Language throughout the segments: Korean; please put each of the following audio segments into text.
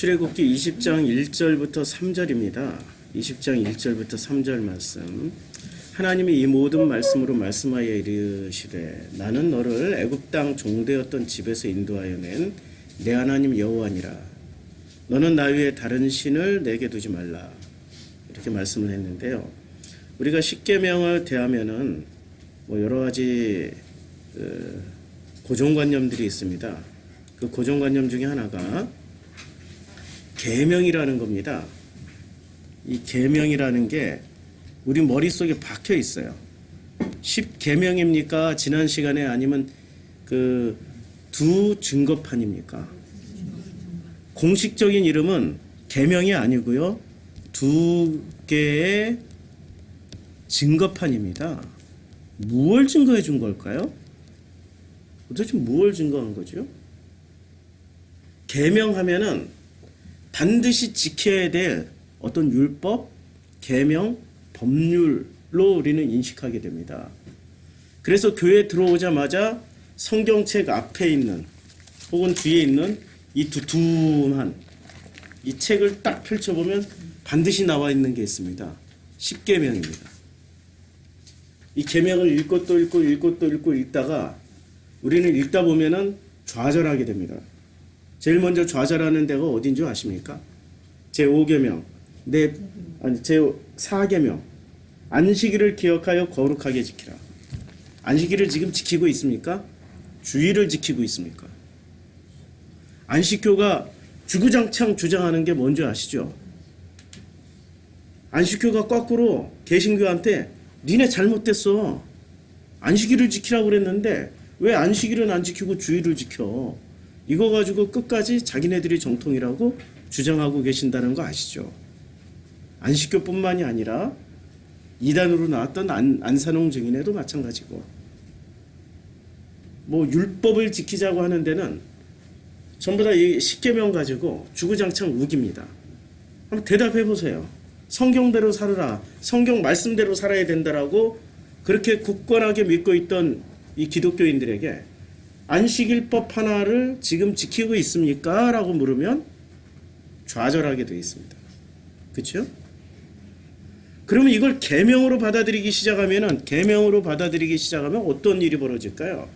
출애굽기 20장 1절부터 3절입니다. 20장 1절부터 3절 말씀. 하나님이 이 모든 말씀으로 말씀하여 이르시되 나는 너를 애굽 땅 종되었던 집에서 인도하여 낸 내 하나님 여호와니라. 너는 나 외에 다른 신을 내게 두지 말라. 이렇게 말씀을 했는데요. 우리가 십계명을 대하면은 여러 가지 고정관념들이 있습니다. 그 고정관념 중에 하나가 계명이라는 겁니다. 이 계명이라는 게 우리 머릿속에 박혀 있어요. 십계명입니까? 지난 시간에 아니면 그 두 증거판입니까? 공식적인 이름은 계명이 아니고요. 두 개의 증거판입니다. 무엇을 증거해 준 걸까요? 도대체 무엇을 증거한 거죠? 계명하면은 반드시 지켜야 될 어떤 율법, 계명, 법률로 우리는 인식하게 됩니다. 그래서 교회에 들어오자마자 성경책 앞에 있는 혹은 뒤에 있는 이 두툼한 이 책을 딱 펼쳐보면 반드시 나와 있는 게 있습니다. 십계명입니다. 이 계명을 읽고 또 읽고 읽고 또 읽고 읽다가 우리는 읽다 보면은 좌절하게 됩니다. 제일 먼저 좌절하는 데가 어딘 줄 아십니까? 제5계명, 제4계명. 안식일을 기억하여 거룩하게 지키라. 안식일을 지금 지키고 있습니까? 주의를 지키고 있습니까? 안식교가 주구장창 주장하는 게 뭔지 아시죠? 안식교가 거꾸로 개신교한테 니네 잘못됐어. 안식일을 지키라고 그랬는데 왜 안식일은 안 지키고 주의를 지켜? 이거 가지고 끝까지 자기네들이 정통이라고 주장하고 계신다는 거 아시죠? 안식교뿐만이 아니라 이단으로 나왔던 안산홍 증인회도 마찬가지고 율법을 지키자고 하는 데는 전부 다 이 십계명 가지고 주구장창 우깁니다. 한번 대답해 보세요. 성경대로 살아라. 성경 말씀대로 살아야 된다라고 그렇게 굳건하게 믿고 있던 이 기독교인들에게 안식일법 하나를 지금 지키고 있습니까? 라고 물으면 좌절하게 되어 있습니다. 그렇죠? 그러면 이걸 계명으로 받아들이기 시작하면 어떤 일이 벌어질까요?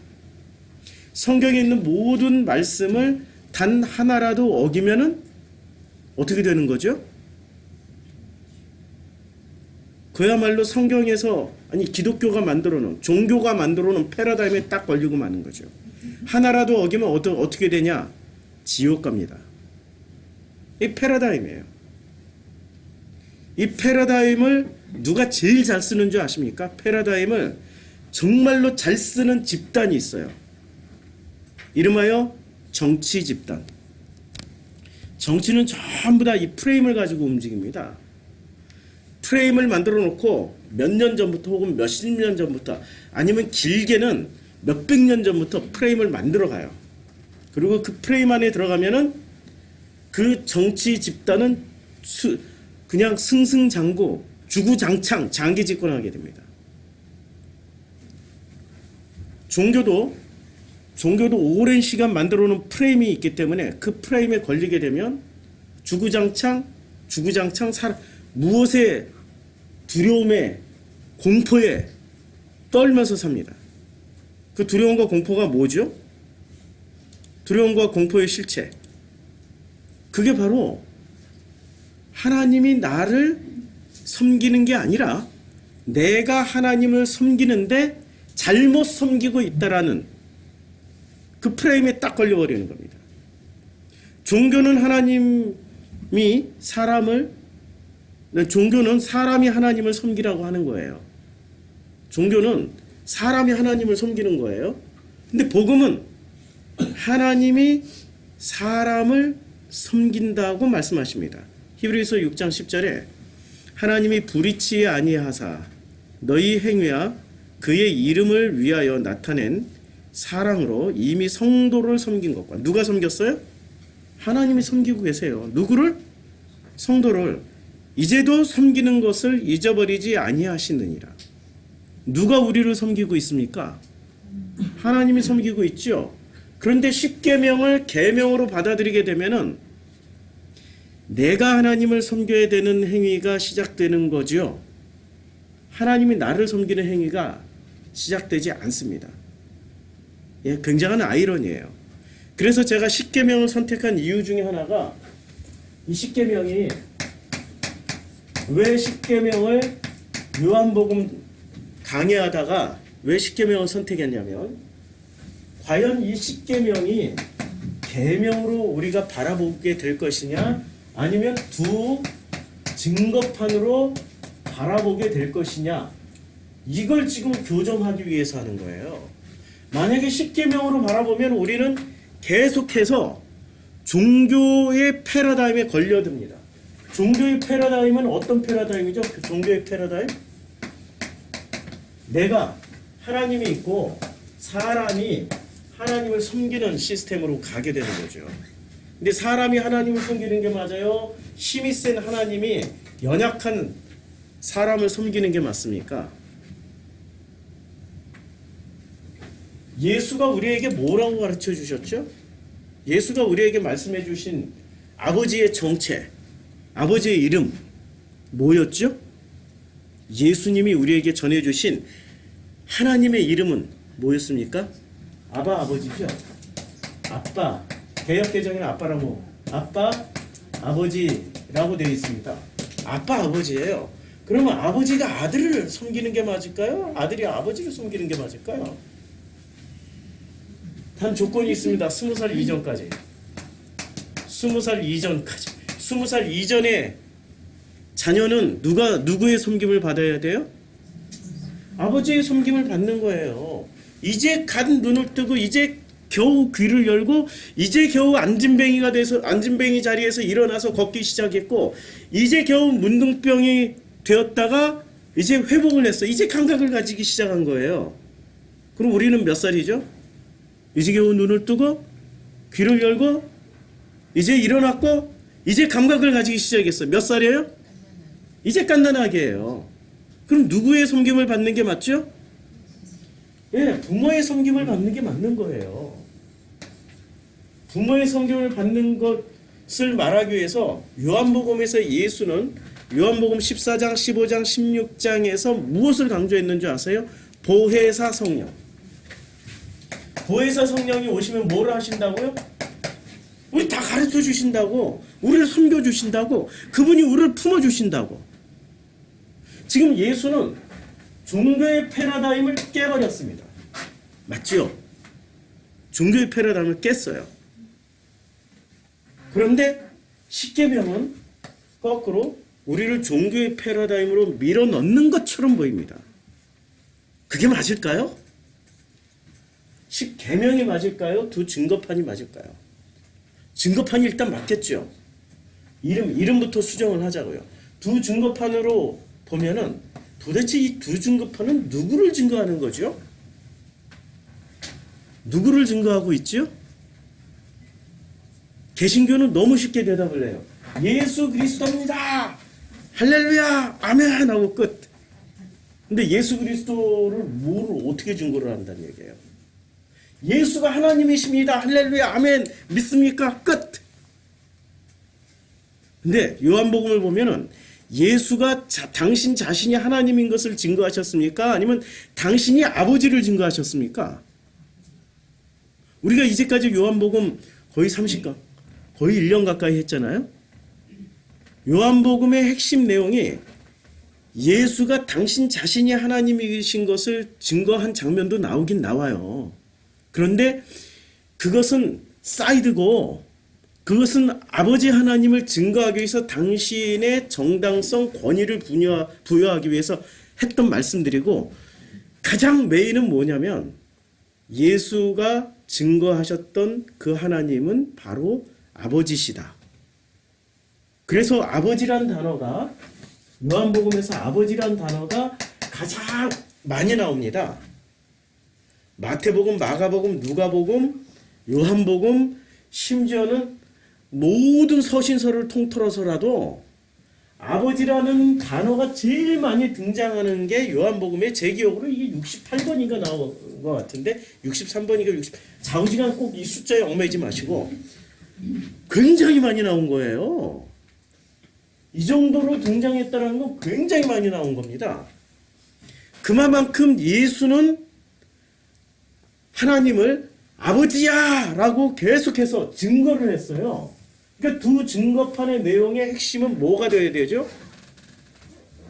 성경에 있는 모든 말씀을 단 하나라도 어기면은 어떻게 되는 거죠? 그야말로 성경에서 기독교가 만들어 놓은 종교가 만들어 놓은 패러다임에 딱 걸리고 마는 거죠. 하나라도 어기면 어떻게 되냐? 지옥 갑니다. 이 패러다임이에요. 이 패러다임을 누가 제일 잘 쓰는 줄 아십니까? 패러다임을 정말로 잘 쓰는 집단이 있어요. 이름하여 정치 집단. 정치는 전부 다 이 프레임을 가지고 움직입니다. 프레임을 만들어 놓고 몇 년 전부터 혹은 몇십 년 전부터 아니면 길게는 몇백 년 전부터 프레임을 만들어 가요. 그리고 그 프레임 안에 들어가면은 그 정치 집단은 그냥 승승장구, 주구장창 장기 집권하게 됩니다. 종교도 오랜 시간 만들어 놓은 프레임이 있기 때문에 그 프레임에 걸리게 되면 주구장창 무엇에 두려움에 공포에 떨면서 삽니다. 그 두려움과 공포가 뭐죠? 두려움과 공포의 실체. 그게 바로 하나님이 나를 섬기는 게 아니라 내가 하나님을 섬기는데 잘못 섬기고 있다라는 그 프레임에 딱 걸려버리는 겁니다. 종교는 사람이 하나님을 섬기라고 하는 거예요. 종교는 사람이 하나님을 섬기는 거예요. 근데 복음은 하나님이 사람을 섬긴다고 말씀하십니다. 히브리서 6장 10절에 하나님이 불의치 아니하사 너희 행위와 그의 이름을 위하여 나타낸 사랑으로 이미 성도를 섬긴 것과 누가 섬겼어요? 하나님이 섬기고 계세요. 누구를? 성도를. 이제도 섬기는 것을 잊어버리지 아니하시느니라. 누가 우리를 섬기고 있습니까? 하나님이 섬기고 있죠. 그런데 십계명을 계명으로 받아들이게 되면은 내가 하나님을 섬겨야 되는 행위가 시작되는 거죠. 하나님이 나를 섬기는 행위가 시작되지 않습니다. 예, 굉장한 아이러니예요. 그래서 제가 십계명을 선택한 이유 중에 하나가 이 십계명이 왜 십계명을 요한복음 강의하다가 왜 십계명을 선택했냐면 과연 이 십계명이 계명으로 우리가 바라보게 될 것이냐 아니면 두 증거판으로 바라보게 될 것이냐 이걸 지금 교정하기 위해서 하는 거예요. 만약에 십계명으로 바라보면 우리는 계속해서 종교의 패러다임에 걸려듭니다. 종교의 패러다임은 어떤 패러다임이죠? 그 종교의 패러다임? 내가 하나님이 있고 사람이 하나님을 섬기는 시스템으로 가게 되는 거죠. 근데 사람이 하나님을 섬기는 게 맞아요? 힘이 센 하나님이 연약한 사람을 섬기는 게 맞습니까? 예수가 우리에게 뭐라고 가르쳐 주셨죠? 예수가 우리에게 말씀해 주신 아버지의 정체, 아버지의 이름 뭐였죠? 예수님이 우리에게 전해 주신 하나님의 이름은 뭐였습니까? 아바 아버지죠. 아빠. 개역개정에는 아빠라고 아빠 아버지라고 되어 있습니다. 아빠 아버지예요. 그러면 아버지가 아들을 섬기는 게 맞을까요? 아들이 아버지를 섬기는 게 맞을까요? 단 조건이 있습니다. 20살 이전까지. 20살 이전까지. 20살 이전에 자녀는 누구의 섬김을 받아야 돼요? 아버지의 섬김을 받는 거예요. 이제 갓 눈을 뜨고 이제 겨우 귀를 열고 이제 겨우 안진뱅이가 돼서 안진뱅이 자리에서 일어나서 걷기 시작했고 이제 겨우 문둥병이 되었다가 이제 회복을 했어. 이제 감각을 가지기 시작한 거예요. 그럼 우리는 몇 살이죠? 이제 겨우 눈을 뜨고 귀를 열고 이제 일어났고 이제 감각을 가지기 시작했어. 몇 살이에요? 이제 갓난아기예요. 그럼 누구의 섬김을 받는 게 맞죠? 예, 부모의 섬김을 받는 게 맞는 거예요. 부모의 섬김을 받는 것을 말하기 위해서 요한복음에서 예수는 요한복음 14장, 15장, 16장에서 무엇을 강조했는 줄 아세요? 보혜사 성령. 보혜사 성령이 오시면 뭐를 하신다고요? 우리 다 가르쳐 주신다고, 우리를 섬겨 주신다고, 그분이 우리를 품어 주신다고. 지금 예수는 종교의 패러다임을 깨버렸습니다. 맞죠? 종교의 패러다임을 깼어요. 그런데 십계명은 거꾸로 우리를 종교의 패러다임으로 밀어넣는 것처럼 보입니다. 그게 맞을까요? 십계명이 맞을까요? 두 증거판이 맞을까요? 증거판이 일단 맞겠죠. 이름부터 수정을 하자고요. 두 증거판으로 보면은 도대체 이 두 증거판은 누구를 증거하는 거죠? 누구를 증거하고 있죠? 개신교는 너무 쉽게 대답을 해요. 예수 그리스도입니다. 할렐루야 아멘 하고 끝. 근데 예수 그리스도를 뭐를 어떻게 증거를 한다는 얘기예요? 예수가 하나님이십니다. 할렐루야 아멘 믿습니까? 끝. 근데 요한복음을 보면은 예수가 당신 자신이 하나님인 것을 증거하셨습니까? 아니면 당신이 아버지를 증거하셨습니까? 우리가 이제까지 요한복음 거의 30강, 거의 1년 가까이 했잖아요. 요한복음의 핵심 내용이 예수가 당신 자신이 하나님이신 것을 증거한 장면도 나오긴 나와요. 그런데 그것은 사이드고 그것은 아버지 하나님을 증거하기 위해서 당신의 정당성, 권위를 부여하기 위해서 했던 말씀들이고 가장 메인은 뭐냐면 예수가 증거하셨던 그 하나님은 바로 아버지시다. 그래서 아버지란 단어가 요한복음에서 아버지란 단어가 가장 많이 나옵니다. 마태복음, 마가복음, 누가복음, 요한복음, 심지어는 모든 서신서를 통틀어서라도 아버지라는 단어가 제일 많이 등장하는 게 요한복음에 제 기억으로 이게 68번인가 나온 것 같은데 63번인가 60 좌우지간 꼭 이 숫자에 얽매이지 마시고 굉장히 많이 나온 거예요. 이 정도로 등장했다는 건 굉장히 많이 나온 겁니다. 그만큼 예수는 하나님을 아버지야 라고 계속해서 증거를 했어요. 그러니까 두 증거판의 내용의 핵심은 뭐가 되어야 되죠?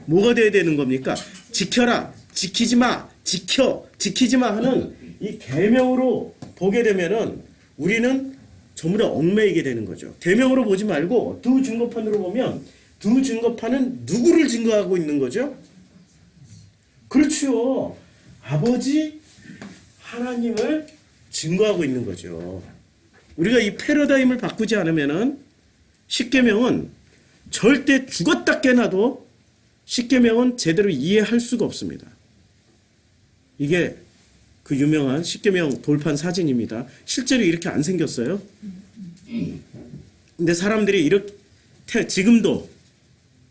뭐가 되어야 되는 겁니까? 지켜라, 지키지 마, 지켜, 지키지 마 하는 이 계명으로 보게 되면은 우리는 전부 다 얽매이게 되는 거죠. 계명으로 보지 말고 두 증거판으로 보면 두 증거판은 누구를 증거하고 있는 거죠? 그렇죠. 아버지 하나님을 증거하고 있는 거죠. 우리가 이 패러다임을 바꾸지 않으면은 십계명은 절대 죽었다 깨나도 십계명은 제대로 이해할 수가 없습니다. 이게 그 유명한 십계명 돌판 사진입니다. 실제로 이렇게 안 생겼어요. 근데 사람들이 이렇게 지금도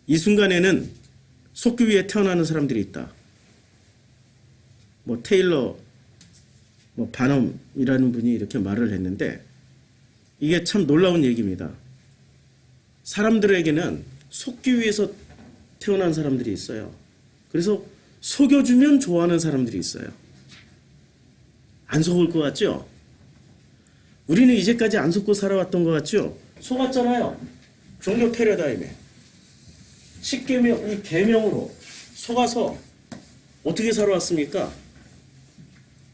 이 순간에는 속기 위해 태어나는 사람들이 있다. 뭐 테일러 바넘이라는 분이 이렇게 말을 했는데 이게 참 놀라운 얘기입니다. 사람들에게는 속기 위해서 태어난 사람들이 있어요. 그래서 속여주면 좋아하는 사람들이 있어요. 안 속을 것 같죠? 우리는 이제까지 안 속고 살아왔던 것 같죠? 속았잖아요. 종교 패러다임에. 십계명, 이 계명으로 속아서 어떻게 살아왔습니까?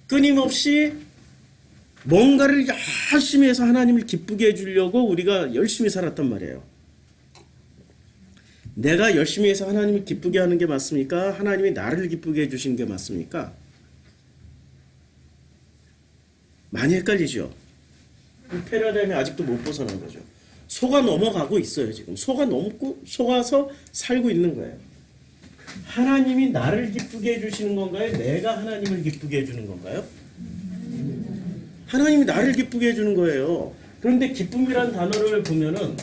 끊임없이 뭔가를 열심히 해서 하나님을 기쁘게 해주려고 우리가 열심히 살았단 말이에요. 내가 열심히 해서 하나님을 기쁘게 하는 게 맞습니까? 하나님이 나를 기쁘게 해주시는 게 맞습니까? 많이 헷갈리죠? 이 패러다임에 아직도 못 벗어난 거죠. 속아 넘어가고 있어요. 지금 속아서 살고 있는 거예요. 하나님이 나를 기쁘게 해주시는 건가요? 내가 하나님을 기쁘게 해주는 건가요? 하나님이 나를 기쁘게 해주는 거예요. 그런데 기쁨이란 단어를 보면은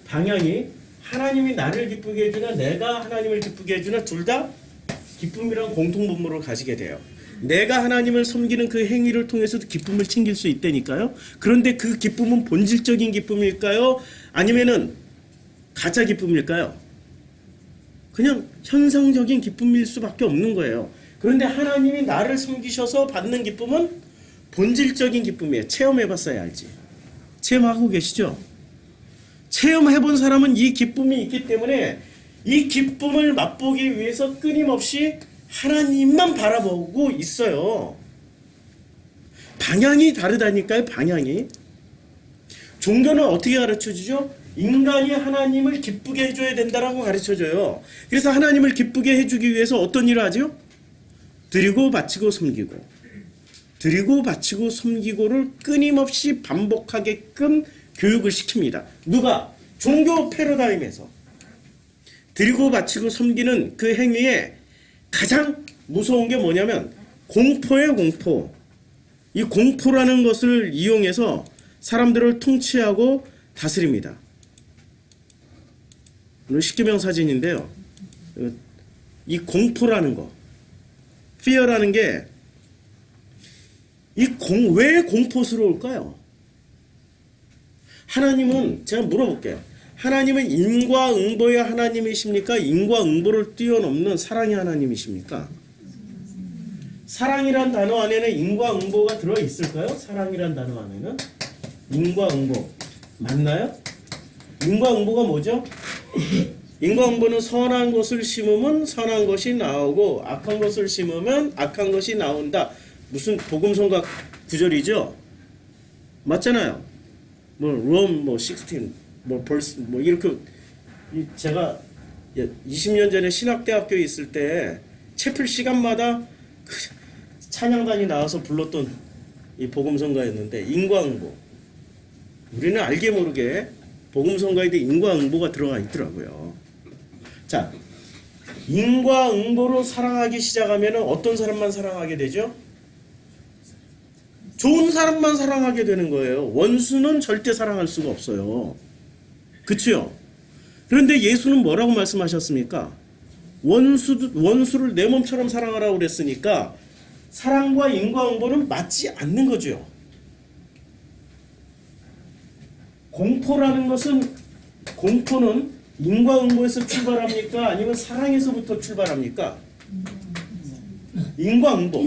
방향이 하나님이 나를 기쁘게 해주나 내가 하나님을 기쁘게 해주나 둘 다 기쁨이란 공통분모를 가지게 돼요. 내가 하나님을 섬기는 그 행위를 통해서도 기쁨을 챙길 수 있다니까요. 그런데 그 기쁨은 본질적인 기쁨일까요? 아니면은 가짜 기쁨일까요? 그냥 현상적인 기쁨일 수밖에 없는 거예요. 그런데 하나님이 나를 섬기셔서 받는 기쁨은 본질적인 기쁨이에요. 체험해봤어야 알지. 체험하고 계시죠? 체험해본 사람은 이 기쁨이 있기 때문에 이 기쁨을 맛보기 위해서 끊임없이 하나님만 바라보고 있어요. 방향이 다르다니까요. 방향이. 종교는 어떻게 가르쳐주죠? 인간이 하나님을 기쁘게 해줘야 된다라고 가르쳐줘요. 그래서 하나님을 기쁘게 해주기 위해서 어떤 일을 하죠? 드리고 바치고 섬기고 드리고 바치고 섬기고를 끊임없이 반복하게끔 교육을 시킵니다. 누가? 종교 패러다임에서. 드리고 바치고 섬기는 그 행위에 가장 무서운 게 뭐냐면 공포예요. 공포. 이 공포라는 것을 이용해서 사람들을 통치하고 다스립니다. 오늘 십계명 사진인데요. 이 공포라는 거, fear라는 게 왜 공포스러울까요? 하나님은 제가 물어볼게요. 하나님은 인과응보의 하나님이십니까? 인과응보를 뛰어넘는 사랑의 하나님이십니까? 사랑이란 단어 안에는 인과응보가 들어있을까요? 사랑이란 단어 안에는 인과응보 맞나요? 인과응보가 뭐죠? 인과응보는 선한 것을 심으면 선한 것이 나오고 악한 것을 심으면 악한 것이 나온다. 무슨 복음성가 구절이죠? 맞잖아요. 롬 16 벌스 이렇게 제가 20년 전에 신학대학교에 있을 때 채플 시간마다 찬양단이 나와서 불렀던 이 복음성가였는데 인과응보. 우리는 알게 모르게 복음성가에도 인과응보가 들어가 있더라고요. 자, 인과응보로 사랑하기 시작하면 어떤 사람만 사랑하게 되죠? 좋은 사람만 사랑하게 되는 거예요. 원수는 절대 사랑할 수가 없어요. 그치요? 그런데 예수는 뭐라고 말씀하셨습니까? 원수를 내 몸처럼 사랑하라고 그랬으니까 사랑과 인과응보는 맞지 않는 거죠. 공포라는 것은 공포는 인과응보에서 출발합니까? 아니면 사랑에서부터 출발합니까? 인과응보.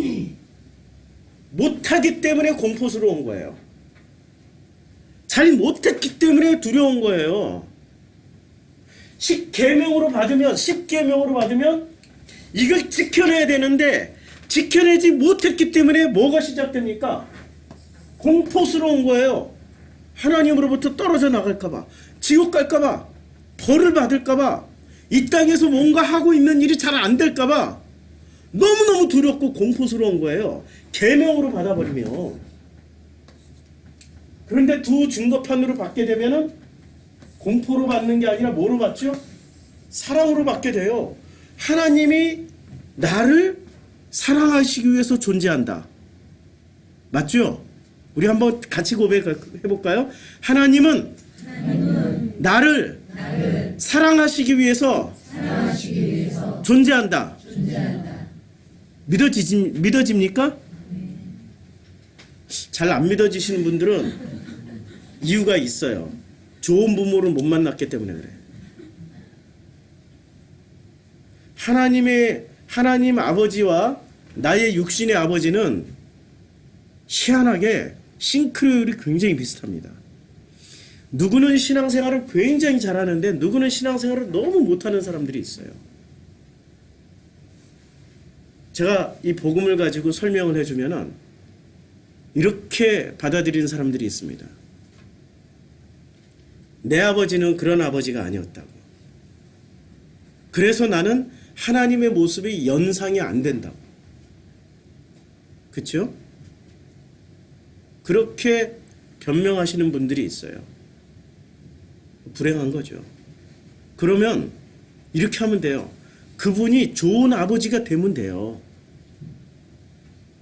못하기 때문에 공포스러운 거예요. 잘 못했기 때문에 두려운 거예요. 10계명으로 받으면 이걸 지켜내야 되는데 지켜내지 못했기 때문에 뭐가 시작됩니까? 공포스러운 거예요. 하나님으로부터 떨어져 나갈까봐, 지옥 갈까봐, 벌을 받을까봐, 이 땅에서 뭔가 하고 있는 일이 잘 안 될까봐 너무너무 두렵고 공포스러운 거예요. 계명으로 받아버리면. 그런데 두 증거판으로 받게 되면은 공포로 받는 게 아니라 뭐로 받죠? 사랑으로 받게 돼요. 하나님이 나를 사랑하시기 위해서 존재한다. 맞죠? 우리 한번 같이 고백해 볼까요? 하나님은 나를 사랑하시기 위해서 존재한다. 믿어집니까? 잘 안 믿어지시는 분들은 이유가 있어요. 좋은 부모를 못 만났기 때문에 그래. 하나님 아버지와 나의 육신의 아버지는 희한하게 싱크로율이 굉장히 비슷합니다. 누구는 신앙생활을 굉장히 잘하는데 누구는 신앙생활을 너무 못하는 사람들이 있어요. 제가 이 복음을 가지고 설명을 해주면은 이렇게 받아들이는 사람들이 있습니다. 내 아버지는 그런 아버지가 아니었다고. 그래서 나는 하나님의 모습이 연상이 안 된다고. 그렇죠? 그렇게 변명하시는 분들이 있어요. 불행한 거죠. 그러면 이렇게 하면 돼요. 그분이 좋은 아버지가 되면 돼요.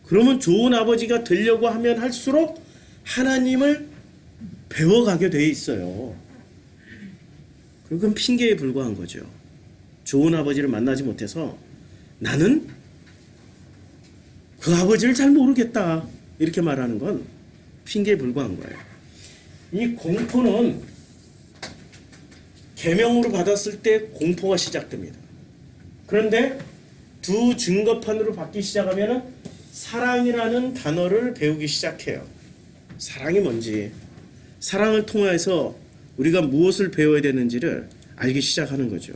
그러면 좋은 아버지가 되려고 하면 할수록 하나님을 배워가게 돼 있어요. 그건 핑계에 불과한 거죠. 좋은 아버지를 만나지 못해서 나는 그 아버지를 잘 모르겠다 이렇게 말하는 건 핑계에 불과한 거예요. 이 공포는 계명으로 받았을 때 공포가 시작됩니다. 그런데 두 증거판으로 받기 시작하면 사랑이라는 단어를 배우기 시작해요. 사랑이 뭔지, 사랑을 통해서 우리가 무엇을 배워야 되는지를 알기 시작하는 거죠.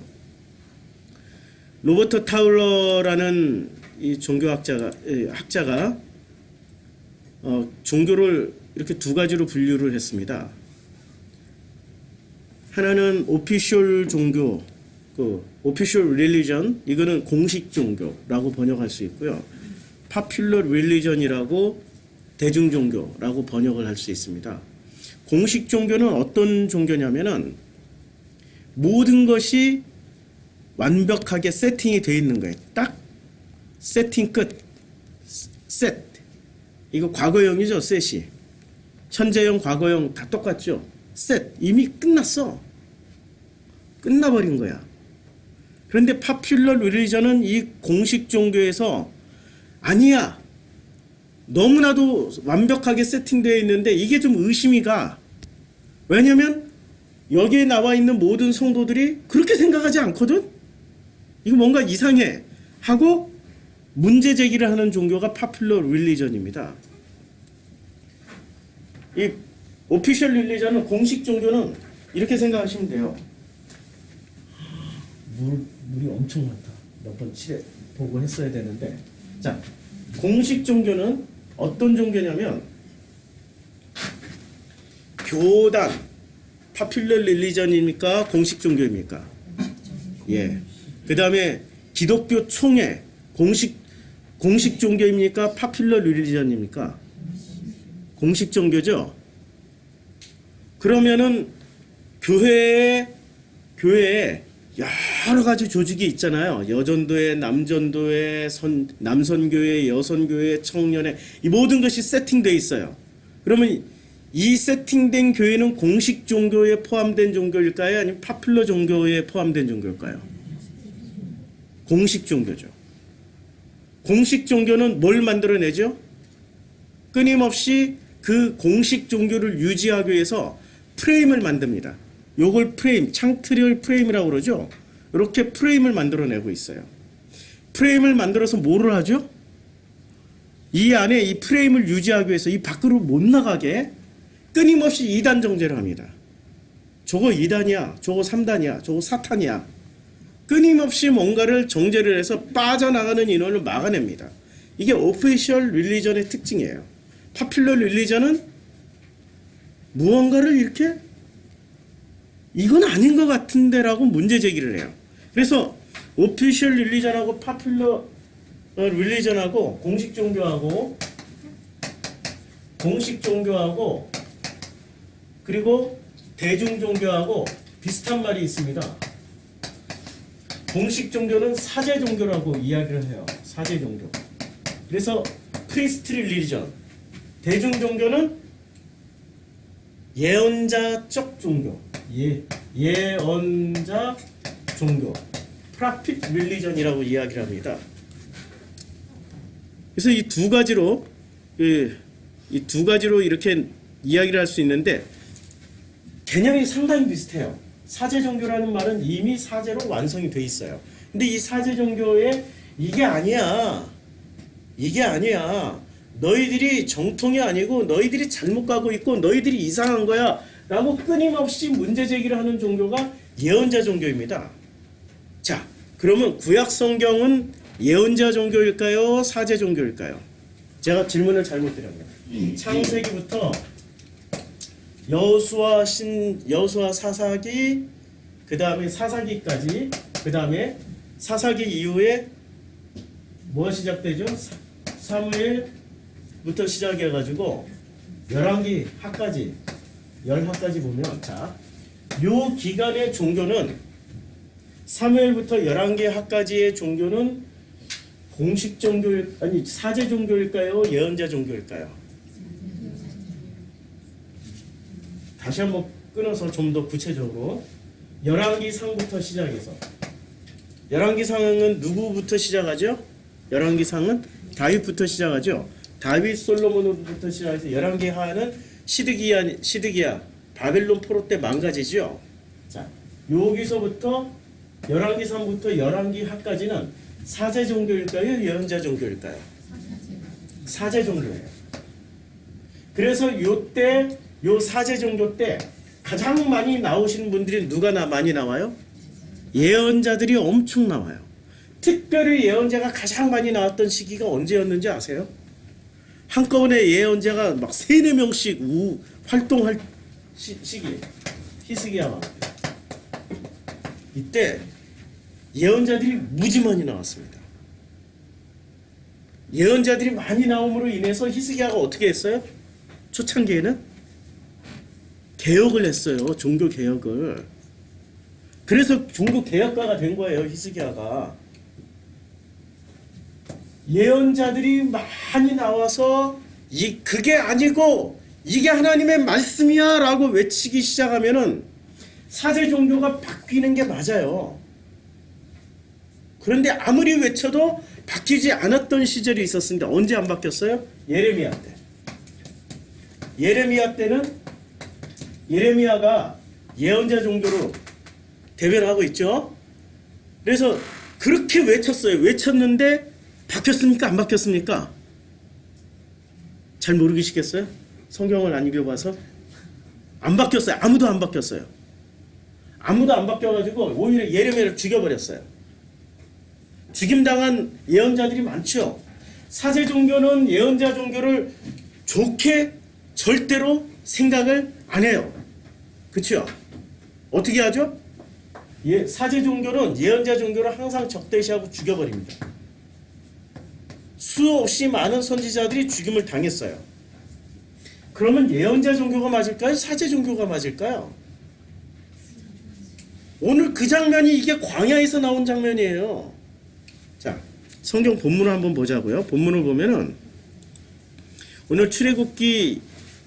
로버트 타울러라는 이 종교학자가 종교를 이렇게 두 가지로 분류를 했습니다. 하나는 오피셜 종교, 오피셜 릴리전, 이거는 공식 종교라고 번역할 수 있고요. 파퓰러 릴리전이라고 대중 종교라고 번역을 할 수 있습니다. 공식 종교는 어떤 종교냐면은 모든 것이 완벽하게 세팅이 되어 있는 거예요. 딱 세팅 끝. 셋. 이거 과거형이죠, 셋이. 현재형, 과거형 다 똑같죠. 셋. 이미 끝났어. 끝나버린 거야. 그런데 파퓰러 릴리전은 이 공식 종교에서 아니야. 너무나도 완벽하게 세팅되어 있는데 이게 좀 의심이 가. 왜냐면 여기에 나와 있는 모든 성도들이 그렇게 생각하지 않거든? 이거 뭔가 이상해 하고 문제 제기를 하는 종교가 파퓰러 릴리전입니다. 이 오피셜 릴리전은, 공식 종교는 이렇게 생각하시면 돼요. 물이 엄청 많다. 몇 번 보고 했어야 되는데. 자, 공식 종교는 어떤 종교냐면 교단, 파퓰러 릴리전입니까? 공식 종교입니까? 예. 그 다음에 기독교 총회, 공식 종교입니까? 파퓰러 릴리전입니까? 공식 종교죠. 그러면은 교회에 여러 가지 조직이 있잖아요. 여전도회, 남전도회, 남선교회, 여선교회, 청년회, 이 모든 것이 세팅되어 있어요. 그러면 이 세팅된 교회는 공식 종교에 포함된 종교일까요? 아니면 파퓰러 종교에 포함된 종교일까요? 공식 종교죠. 공식 종교는 뭘 만들어내죠? 끊임없이 그 공식 종교를 유지하기 위해서 프레임을 만듭니다. 요걸 프레임, 창트리얼 프레임이라고 그러죠. 이렇게 프레임을 만들어내고 있어요. 프레임을 만들어서 뭐를 하죠? 이 안에 이 프레임을 유지하기 위해서 이 밖으로 못 나가게 끊임없이 2단 정제를 합니다. 저거 2단이야, 저거 3단이야, 저거 4탄이야. 끊임없이 뭔가를 정제를 해서 빠져나가는 인원을 막아냅니다. 이게 오피셜 릴리전의 특징이에요. 파퓰러 릴리전은 무언가를 이렇게 이건 아닌 것 같은데라고 문제 제기를 해요. 그래서 오피셜 릴리전하고 파퓰러 릴리전하고 공식 종교하고 그리고 대중 종교하고 비슷한 말이 있습니다. 공식 종교는 사제 종교라고 이야기를 해요. 사제 종교. 그래서 프리스트리 릴리전. 대중 종교는 예언자적 종교. 예언자 종교. 프라핏 릴리전이라고 이야기를 합니다. 그래서 이 두 가지로 이렇게 이야기를 할 수 있는데 개념이 상당히 비슷해요. 사제 종교라는 말은 이미 사제로 완성이 돼 있어요. 근데 이 사제 종교에 이게 아니야. 너희들이 정통이 아니고 너희들이 잘못 가고 있고 너희들이 이상한 거야. 라고 끊임없이 문제 제기를 하는 종교가 예언자 종교입니다. 자, 그러면 구약 성경은 예언자 종교일까요? 사제 종교일까요? 제가 질문을 잘못 드렸네요. 창세기부터 여호수아 사사기, 그 다음에 사사기까지, 그 다음에 사사기 이후에 뭐가 시작되죠? 사무엘부터 시작해가지고 열왕기 하까지, 열하까지 보면, 자, 요 기간의 종교는 사무엘부터 열왕기 하까지의 종교는 공식 종교 아니 사제 종교일까요? 예언자 종교일까요? 다시 한번 끊어서 좀 더 구체적으로 열왕기상부터 시작해서 열왕기상은 누구부터 시작하죠? 열왕기상은 다윗부터 시작하죠. 다윗 솔로몬부터 시작해서 열왕기하는 시드기야 바벨론 포로 때 망가지죠. 자, 여기서부터 열왕기상부터 열왕기하까지는 사제 종교일까요? 예언자 종교일까요? 사제 종교예요. 그래서 요때 요 사제 종교 때 가장 많이 나오시는 분들이 누가 많이 나와요? 예언자들이 엄청 나와요. 특별히 예언자가 가장 많이 나왔던 시기가 언제였는지 아세요? 한꺼번에 예언자가 막 3-4명씩 활동할 시기. 히스기야가 이때 예언자들이 무지 많이 나왔습니다. 예언자들이 많이 나옴으로 인해서 히스기야가 어떻게 했어요? 초창기에는 개혁을 했어요. 종교 개혁을. 그래서 종교 개혁가가 된 거예요. 히스기야가. 예언자들이 많이 나와서 그게 아니고 이게 하나님의 말씀이야 라고 외치기 시작하면은 사제 종교가 바뀌는 게 맞아요. 그런데 아무리 외쳐도 바뀌지 않았던 시절이 있었는데 언제 안 바뀌었어요? 예레미야 때. 예레미야 때는 예레미야가 예언자 종교로 대변하고 있죠. 그래서 그렇게 외쳤어요. 외쳤는데 바뀌었습니까? 안 바뀌었습니까? 잘 모르시겠어요? 성경을 안 읽어봐서 안 바뀌었어요. 아무도 안 바뀌었어요. 아무도 안 바뀌어가지고 오히려 예레미야를 죽여버렸어요. 죽임당한 예언자들이 많죠. 사제 종교는 예언자 종교를 좋게 절대로 생각을 안 해요. 그렇죠? 어떻게 하죠? 사제 종교는 예언자 종교를 항상 적대시하고 죽여버립니다. 수없이 많은 선지자들이 죽임을 당했어요. 그러면 예언자 종교가 맞을까요? 사제 종교가 맞을까요? 오늘 그 장면이 이게 광야에서 나온 장면이에요. 자, 성경 본문을 한번 보자고요. 본문을 보면은 오늘 출애굽기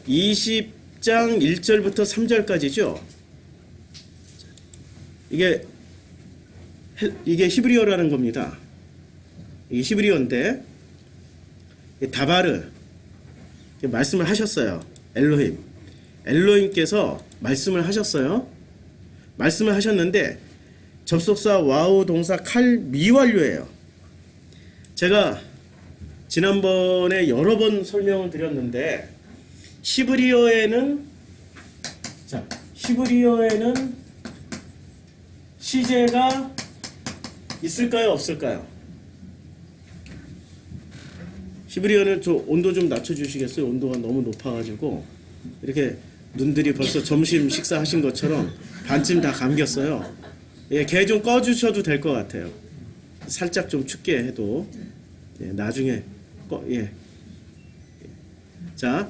20장 1절부터 3절까지죠. 이게 히브리어라는 겁니다. 이게 히브리어인데 다바르 말씀을 하셨어요. 엘로힘께서 말씀을 하셨어요. 말씀을 하셨는데 접속사 와우 동사 칼 미완료예요. 제가 지난번에 여러 번 설명을 드렸는데 히브리어에는 시제가 있을까요, 없을까요? 히브리어는 저 온도 좀 낮춰주시겠어요? 온도가 너무 높아가지고 이렇게 눈들이 벌써 점심 식사하신 것처럼 반쯤 다 감겼어요. 예, 개 좀 꺼주셔도 될 것 같아요. 살짝 좀 춥게 해도 예, 나중에 예. 자,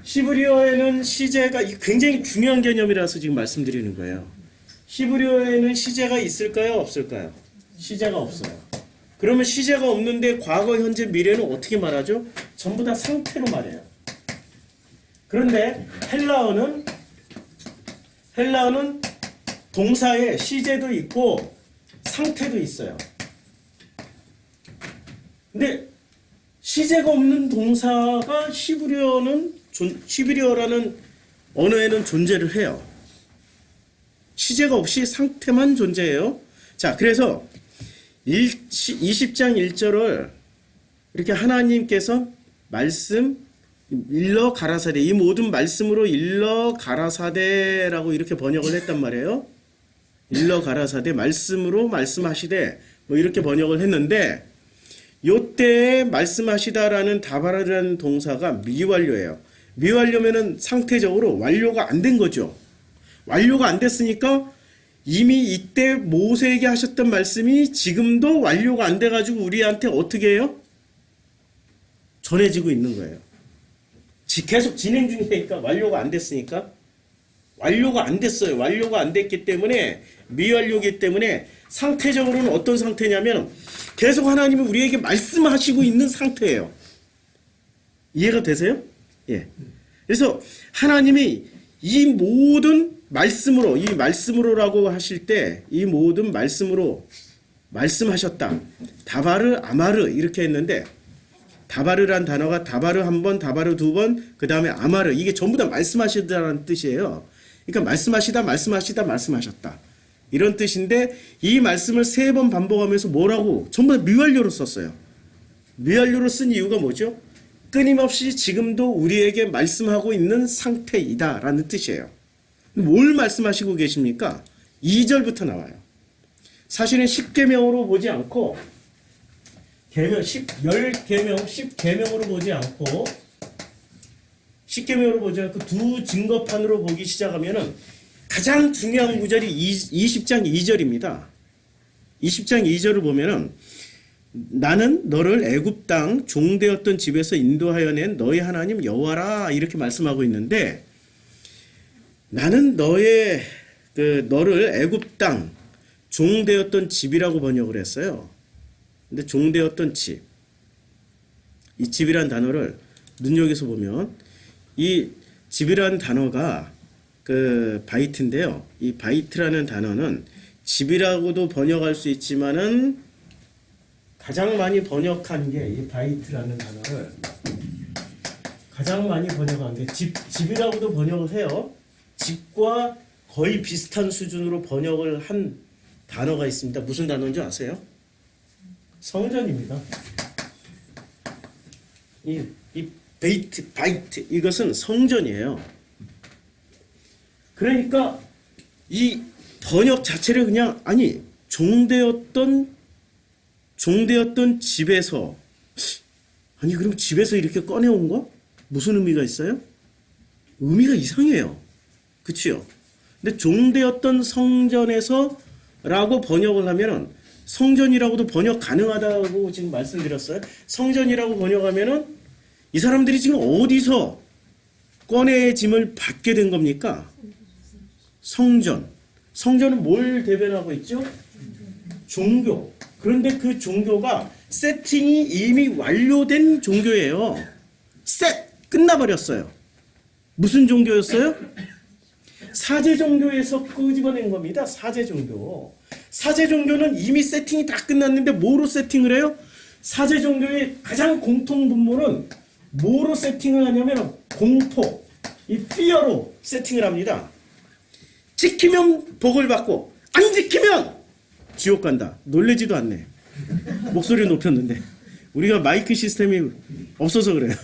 히브리어에는 시제가 굉장히 중요한 개념이라서 지금 말씀드리는 거예요. 히브리어에는 시제가 있을까요, 없을까요? 시제가 없어요. 그러면 시제가 없는데 과거, 현재, 미래는 어떻게 말하죠? 전부 다 상태로 말해요. 그런데 헬라어는 동사에 시제도 있고 상태도 있어요. 근데 시제가 없는 동사가 히브리어라는 언어에는 존재를 해요. 시제가 없이 상태만 존재해요. 자, 그래서 20장 1절을 이렇게 하나님께서 말씀 일러 가라사대, 이 모든 말씀으로 일러 가라사대라고 이렇게 번역을 했단 말이에요. 일러 가라사대, 말씀으로 말씀하시되, 뭐 이렇게 번역을 했는데 요때 말씀하시다라는 다바르라는 동사가 미완료예요. 미완료면은 상태적으로 완료가 안 된 거죠. 완료가 안 됐으니까 이미 이때 모세에게 하셨던 말씀이 지금도 완료가 안 돼가지고 우리한테 어떻게 해요? 전해지고 있는 거예요. 계속 진행 중이니까 완료가 안 됐으니까 완료가 안 됐어요. 완료가 안 됐기 때문에 미완료이기 때문에 상태적으로는 어떤 상태냐면 계속 하나님이 우리에게 말씀하시고 있는 상태예요. 이해가 되세요? 예. 그래서 하나님이 이 모든 말씀으로, 이 말씀으로라고 하실 때 이 모든 말씀으로 말씀하셨다. 다바르, 아마르 이렇게 했는데 다바르란 단어가 다바르 한 번, 다바르 두 번, 그 다음에 아마르, 이게 전부 다 말씀하시다라는 뜻이에요. 그러니까 말씀하시다, 말씀하시다, 말씀하셨다 이런 뜻인데 이 말씀을 3번 반복하면서 뭐라고 전부 다 미완료로 썼어요. 미완료로 쓴 이유가 뭐죠? 끊임없이 지금도 우리에게 말씀하고 있는 상태이다 라는 뜻이에요. 뭘 말씀하시고 계십니까? 2절부터 나와요. 사실은 10계명으로 보지 않고 계명, 10계명으로 보지 않고 10계명으로 보지 않고 두 증거판으로 보기 시작하면은 가장 중요한 구절이 20장 2절입니다. 20장 2절을 보면은 나는 너를 애굽 땅 종되었던 집에서 인도하여 낸 너희 하나님 여호와라 이렇게 말씀하고 있는데 나는 너를 애굽 땅 종되었던 집이라고 번역을 했어요. 근데 종되었던 집, 이 집이란 단어를 눈여겨서 보면 이 집이란 단어가 그 바이트인데요. 이 바이트라는 단어는 집이라고도 번역할 수 있지만은 가장 많이 번역한 게 이 바이트라는 단어를 가장 많이 번역한 게 집이라고도 번역을 해요. 집과 거의 비슷한 수준으로 번역을 한 단어가 있습니다. 무슨 단어인지 아세요? 성전입니다. 이 바이트 이것은 성전이에요. 그러니까 이 번역 자체를 그냥 종되었던 집에서 그럼 집에서 이렇게 꺼내온 거? 무슨 의미가 있어요? 의미가 이상해요. 그치요? 근데 종되었던 성전에서 라고 번역을 하면은 성전이라고도 번역 가능하다고 지금 말씀드렸어요. 성전이라고 번역하면은 이 사람들이 지금 어디서 꺼내짐을 받게 된 겁니까? 성전. 성전은 뭘 대변하고 있죠? 종교. 그런데 그 종교가 세팅이 이미 완료된 종교예요. 끝나버렸어요. 무슨 종교였어요? 사제 종교에서 끄집어낸 겁니다. 사제 종교. 사제 종교는 이미 세팅이 다 끝났는데 뭐로 세팅을 해요? 사제 종교의 가장 공통 분모는 뭐로 세팅을 하냐면 공포, 이 fear로 세팅을 합니다. 지키면 복을 받고 안 지키면 지옥 간다. 놀래지도 않네. 목소리 높였는데 우리가 마이크 시스템이 없어서 그래요.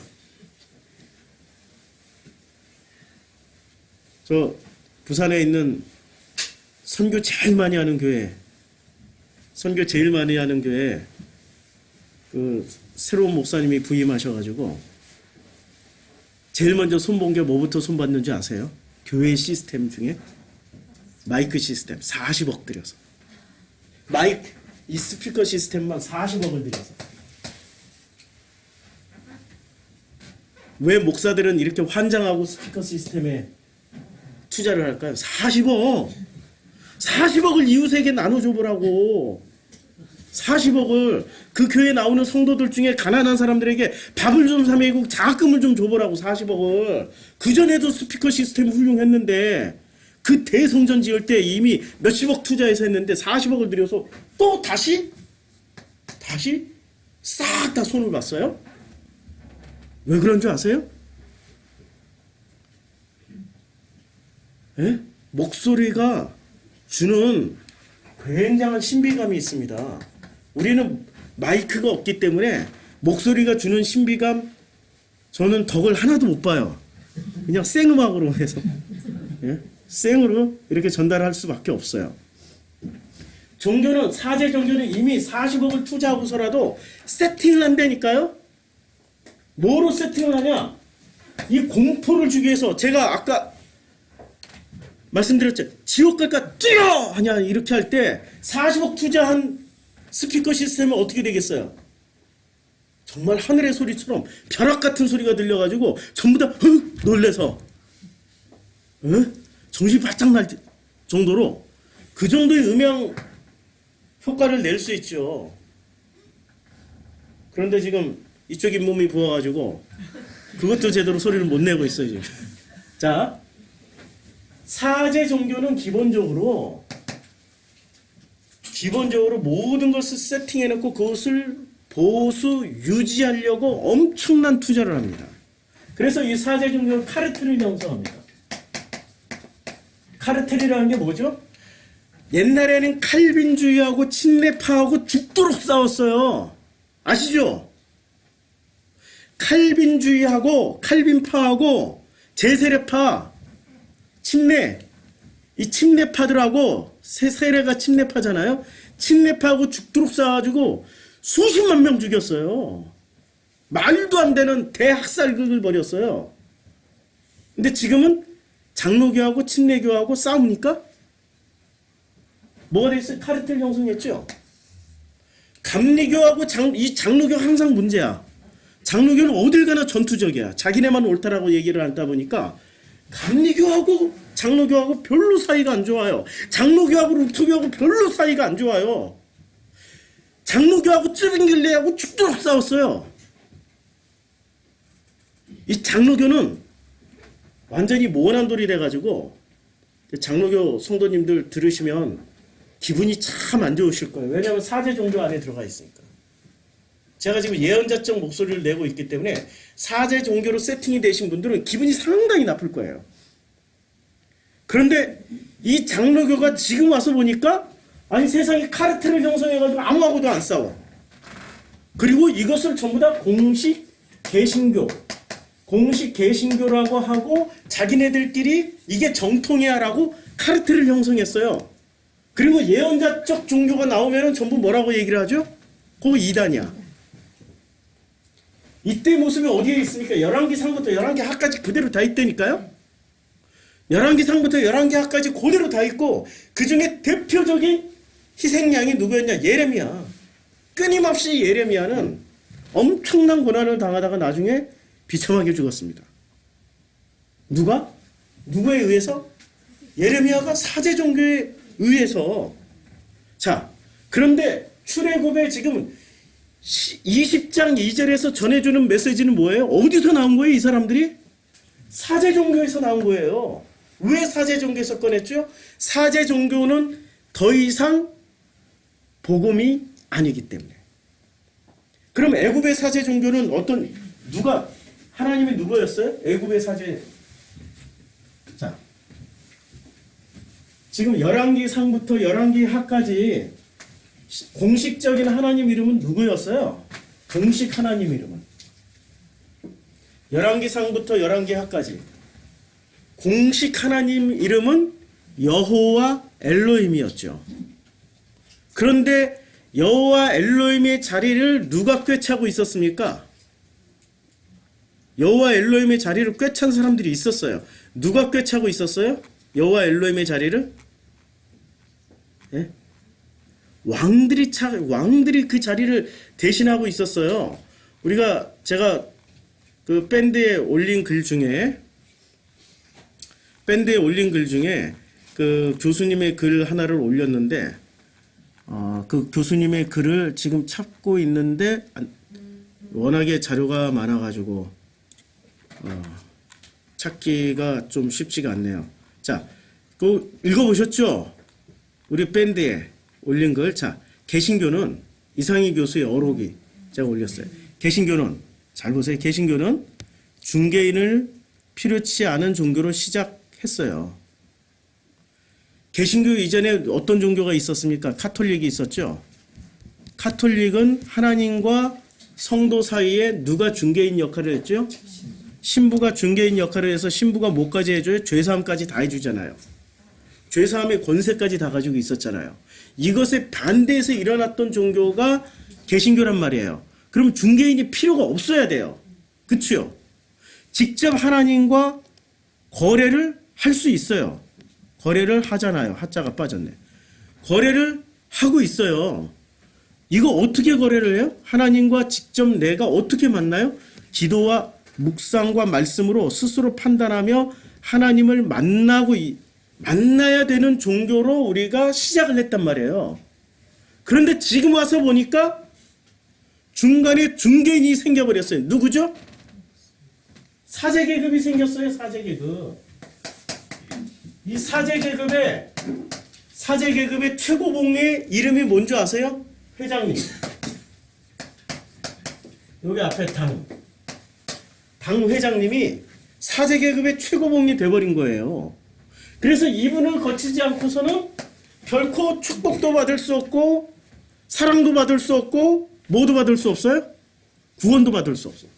저 부산에 있는 선교 제일 많이 하는 교회, 그 새로운 목사님이 부임하셔가지고 제일 먼저 손본 게 뭐부터 손봤는지 아세요? 교회 시스템 중에 마이크 시스템 40억 들여서, 마이크 이 스피커 시스템만 40억을 들여서. 왜 목사들은 이렇게 환장하고 스피커 시스템에 투자를 할까요? 40억을 이웃에게 나눠줘보라고. 40억을 그 교회에 나오는 성도들 중에 가난한 사람들에게 밥을 좀 사 먹이고 장학금을 좀 줘보라고. 40억을. 그전에도 스피커 시스템 훌륭했는데 그 대성전 지을 때 이미 몇십억 투자해서 했는데 40억을 들여서 또 다시 싹 다 손을 봤어요? 왜 그런 줄 아세요? 에? 목소리가 주는 굉장한 신비감이 있습니다. 우리는 마이크가 없기 때문에 목소리가 주는 신비감, 저는 덕을 하나도 못 봐요. 그냥 생음악으로 해서, 예? 생으로 이렇게 전달할 수밖에 없어요. 종교는, 사제 종교는 이미 40억을 투자하고서라도 세팅을 한다니까요. 뭐로 세팅을 하냐? 이 공포를 주기 위해서. 제가 아까 말씀드렸죠. 지옥 갈까 뛰어! 하냐 이렇게 할 때 40억 투자한 스피커 시스템은 어떻게 되겠어요? 정말 하늘의 소리처럼 벼락 같은 소리가 들려가지고 전부 다 흑 놀래서 정신이 바짝 날 정도로 그 정도의 음향 효과를 낼 수 있죠. 그런데 지금 이쪽 잇몸이 부어가지고 그것도 제대로 소리를 못 내고 있어요 지금. 자, 사제 종교는 기본적으로 모든 것을 세팅해놓고 그것을 보수 유지하려고 엄청난 투자를 합니다. 그래서 이 사제 종교는 카르텔을 형성합니다. 카르텔이라는 게 뭐죠? 옛날에는 칼빈주의하고 친례파하고 죽도록 싸웠어요. 아시죠? 칼빈주의하고 칼빈파하고 제세례파, 침례, 이 침례파들하고 세 세례가 침례파잖아요. 침례파하고 죽도록 싸가지고 수십만 명 죽였어요. 말도 안 되는 대학살극을 벌였어요. 근데 지금은 장로교하고 침례교하고 싸우니까 뭐가 됐어요? 카르텔 형성했죠. 감리교하고 이 장로교 항상 문제야. 장로교는 어딜 가나 전투적이야. 자기네만 옳다라고 얘기를 하다 보니까 감리교하고 장로교하고 별로 사이가 안 좋아요. 장로교하고 루터교하고 별로 사이가 안 좋아요. 장로교하고 쯔빙길레하고 죽도록 싸웠어요. 이 장로교는 완전히 모난돌이 돼가지고 장로교 성도님들 들으시면 기분이 참 안 좋으실 거예요. 왜냐하면 사제 종교 안에 들어가 있으니까. 제가 지금 예언자적 목소리를 내고 있기 때문에 사제 종교로 세팅이 되신 분들은 기분이 상당히 나쁠 거예요. 그런데 이 장로교가 지금 와서 보니까 아니 세상에 카르텔을 형성해가지고 아무하고도 안 싸워. 그리고 이것을 전부 다 공식 개신교라고 하고 자기네들끼리 이게 정통이야 라고 카르텔을 형성했어요. 그리고 예언자적 종교가 나오면 전부 뭐라고 얘기를 하죠? 그거 이단이야. 이때 모습이 어디에 있습니까? 열왕기상부터 열왕기하까지 그대로 다 있다니까요. 열왕기상부터 열왕기하까지 그대로 다 있고 그 중에 대표적인 희생양이 누구였냐? 예레미야. 끊임없이 예레미야는 엄청난 고난을 당하다가 나중에 비참하게 죽었습니다. 누가? 누구에 의해서? 예레미야가 사제 종교에 의해서. 자, 그런데 출애굽에 지금 20장 2절에서 전해주는 메시지는 뭐예요? 어디서 나온 거예요, 이 사람들이? 사제 종교에서 나온 거예요. 왜 사제 종교에서 꺼냈죠? 사제 종교는 더 이상 복음이 아니기 때문에. 그럼 애굽의 사제 종교는 누가 하나님이 누구였어요? 애굽의 사제. 자, 지금 열왕기상부터 열왕기하까지 공식적인 하나님 이름은 누구였어요? 공식 하나님 이름은 열왕기상부터 열왕기하까지 공식 하나님 이름은 여호와 엘로힘이었죠. 그런데 여호와 엘로힘의 자리를 누가 꿰차고 있었습니까? 여호와 엘로힘의 자리를 꿰찬 사람들이 있었어요. 누가 꿰차고 있었어요? 여호와 엘로힘의 자리를? 예? 왕들이 그 자리를 대신하고 있었어요. 제가 그 밴드에 올린 글 중에 그 교수님의 글 하나를 올렸는데 그 교수님의 글을 지금 찾고 있는데 워낙에 자료가 많아가지고 찾기가 좀 쉽지가 않네요. 자, 그 읽어보셨죠? 우리 밴드에 올린 글. 자, 개신교는 이상희 교수의 어록이 제가 올렸어요. 개신교는 잘 보세요. 개신교는 중개인을 필요치 않은 종교로 시작했어요. 개신교 이전에 어떤 종교가 있었습니까? 카톨릭이 있었죠. 카톨릭은 하나님과 성도 사이에 누가 중개인 역할을 했죠? 신부가 중개인 역할을 해서 신부가 뭐까지 해줘요? 죄사함까지 다 해주잖아요. 죄사함의 권세까지 다 가지고 있었잖아요. 이것에 반대해서 일어났던 종교가 개신교란 말이에요. 그럼 중개인이 필요가 없어야 돼요. 그렇죠? 직접 하나님과 거래를 할 수 있어요. 거래를 하잖아요. 하자가 빠졌네. 거래를 하고 있어요. 이거 어떻게 거래를 해요? 하나님과 직접 내가 어떻게 만나요? 기도와 묵상과 말씀으로 스스로 판단하며 하나님을 만나야 되는 종교로 우리가 시작을 했단 말이에요. 그런데 지금 와서 보니까 중간에 중개인이 생겨버렸어요. 누구죠? 사제계급이 생겼어요. 사제계급. 이 사제계급의 최고봉의 이름이 뭔지 아세요? 회장님. 여기 앞에 당 회장님이 사제계급의 최고봉이 돼버린 거예요. 그래서 이분을 거치지 않고서는 결코 축복도 받을 수 없고 사랑도 받을 수 없고 뭐도 받을 수 없어요? 구원도 받을 수 없어요.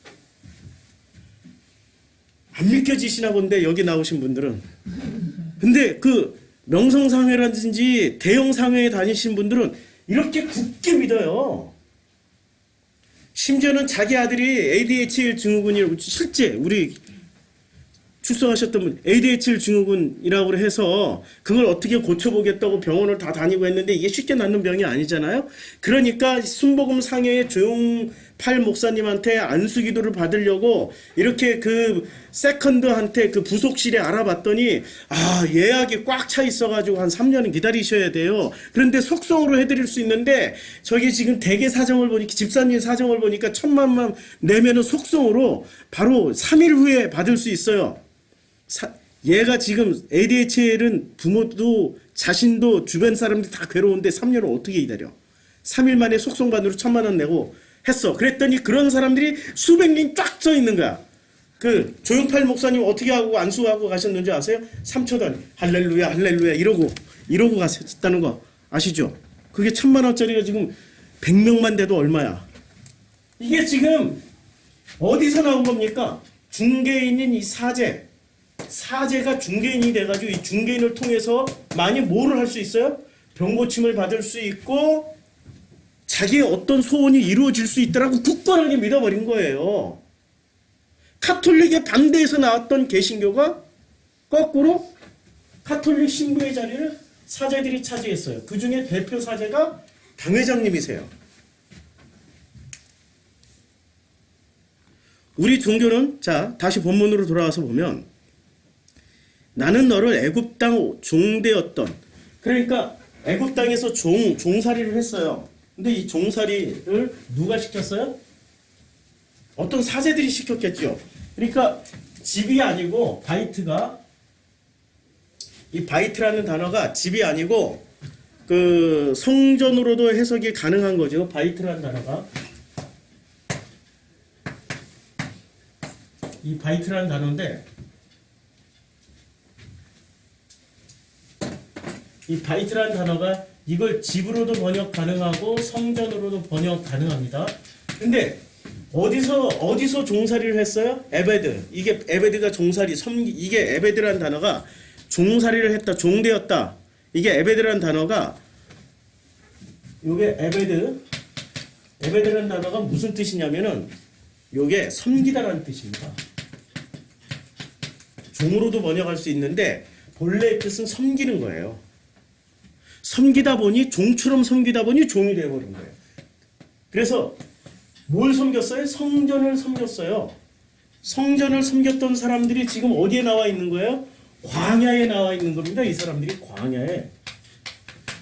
안 믿겨지시나 본데 여기 나오신 분들은. 근데 그 명성상회라든지 대형상회에 다니신 분들은 이렇게 굳게 믿어요. 심지어는 자기 아들이 ADHD 증후군이라고, 실제 우리 출석하셨던 분 ADHD 증후군이라고 해서 그걸 어떻게 고쳐보겠다고 병원을 다 다니고 했는데 이게 쉽게 낫는 병이 아니잖아요. 그러니까 순복음 상회의 조용팔 목사님한테 안수기도를 받으려고 이렇게 그 세컨드한테 그 부속실에 알아봤더니 예약이 꽉 차 있어가지고 한 3년은 기다리셔야 돼요. 그런데 속성으로 해드릴 수 있는데 저기 지금 대개 사정을 보니까 집사님 사정을 보니까 1,000만만 내면은 속성으로 바로 3일 후에 받을 수 있어요. 얘가 지금 ADHD는 부모도 자신도 주변 사람들이 다 괴로운데 3년을 어떻게 기다려? 3일 만에 속성반으로 1,000만 원 내고 했어. 그랬더니 그런 사람들이 수백 명 쫙 써 있는 거야. 그 조용팔 목사님 어떻게 하고 안수하고 가셨는지 아세요? 3초 단위 할렐루야 할렐루야 이러고 가셨다는 거 아시죠? 그게 1,000만 원짜리가 지금 100명만 돼도 얼마야? 이게 지금 어디서 나온 겁니까? 중개인인 이 사제가 중개인이 돼가지고 이 중개인을 통해서 많이 뭐를 할 수 있어요? 병고침을 받을 수 있고 자기의 어떤 소원이 이루어질 수 있다라고 굳건하게 믿어버린 거예요. 카톨릭의 반대에서 나왔던 개신교가 거꾸로 카톨릭 신부의 자리를 사제들이 차지했어요. 그 중에 대표 사제가 당회장님이세요. 우리 종교는, 자, 다시 본문으로 돌아와서 보면, 나는 너를 애굽 땅 종되었던, 그러니까 애굽 땅에서 종살이를 했어요. 근데 이 종살이를 누가 시켰어요? 어떤 사제들이 시켰겠죠. 그러니까 집이 아니고 이 바이트라는 단어가 집이 아니고 그 성전으로도 해석이 가능한 거죠. 바이트라는 단어가. 이 바이트라는 단어인데 이 바이트라는 단어가 이걸 집으로도 번역 가능하고 성전으로도 번역 가능합니다. 근데 어디서 종살이를 했어요? 에베드. 이게 에베드가 종살이 이게 에베드라는 단어가 종살이를 했다, 종되었다. 이게 에베드라는 단어가 요게 에베드라는 단어가 무슨 뜻이냐면은 요게 섬기다라는 뜻입니다. 종으로도 번역할 수 있는데 본래의 뜻은 섬기는 거예요. 섬기다 보니 종처럼 섬기다 보니 종이 되어버린 거예요. 그래서 뭘 섬겼어요? 성전을 섬겼어요. 성전을 섬겼던 사람들이 지금 어디에 나와 있는 거예요? 광야에 나와 있는 겁니다. 이 사람들이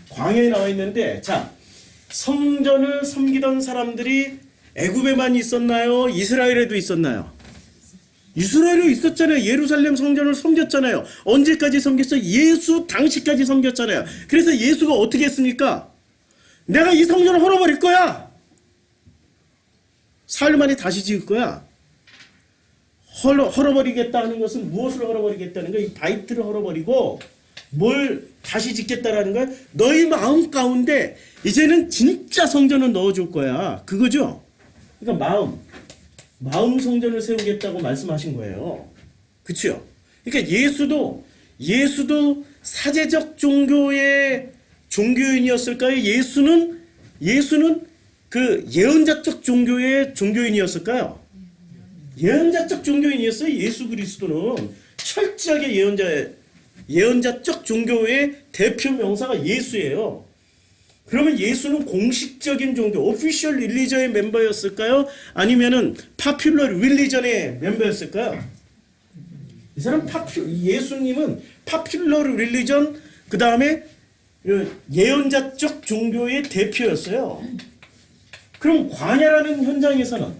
광야에 나와 있는데, 자, 성전을 섬기던 사람들이 애굽에만 있었나요? 이스라엘에도 있었나요? 이스라엘에 있었잖아요. 예루살렘 성전을 섬겼잖아요. 언제까지 섬겼어요? 예수 당시까지 섬겼잖아요. 그래서 예수가 어떻게 했습니까? 내가 이 성전을 헐어버릴 거야. 사흘 만에 다시 지을 거야. 헐어버리겠다 하는 것은 무엇을 헐어버리겠다는 거야? 이 바이트를 헐어버리고 뭘 다시 짓겠다라는 거야? 너희 마음 가운데 이제는 진짜 성전을 넣어줄 거야. 그거죠? 그러니까 마음 성전을 세우겠다고 말씀하신 거예요. 그렇죠? 그러니까 예수도 사제적 종교의 종교인이었을까요? 예수는 그 예언자적 종교의 종교인이었을까요? 예언자적 종교인이었어요. 예수 그리스도는 철저하게 예언자적 종교의 대표 명사가 예수예요. 그러면 예수는 공식적인 종교, 오피셜 릴리전의 멤버였을까요? 아니면은 파퓰러 릴리전의 멤버였을까요? 이 사람 예수님은 파퓰러 릴리전, 그 다음에 예언자적 종교의 대표였어요. 그럼 광야라는 현장에서는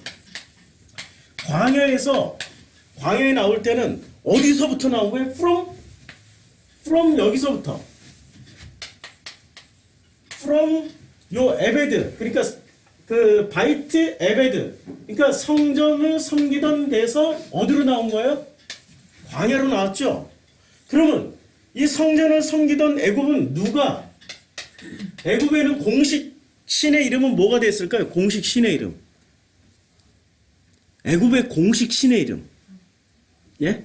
광야에 나올 때는 어디서부터 나온 거예요? from 여기서부터. from 요 에베드, 그러니까 그 바이트 에베드, 그러니까 성전을 섬기던 데서 어디로 나온 거예요? 광야로 나왔죠. 그러면 이 성전을 섬기던 애굽은 누가? 애굽에는 공식 신의 이름은 뭐가 됐을까요? 공식 신의 이름. 애굽의 공식 신의 이름. 예?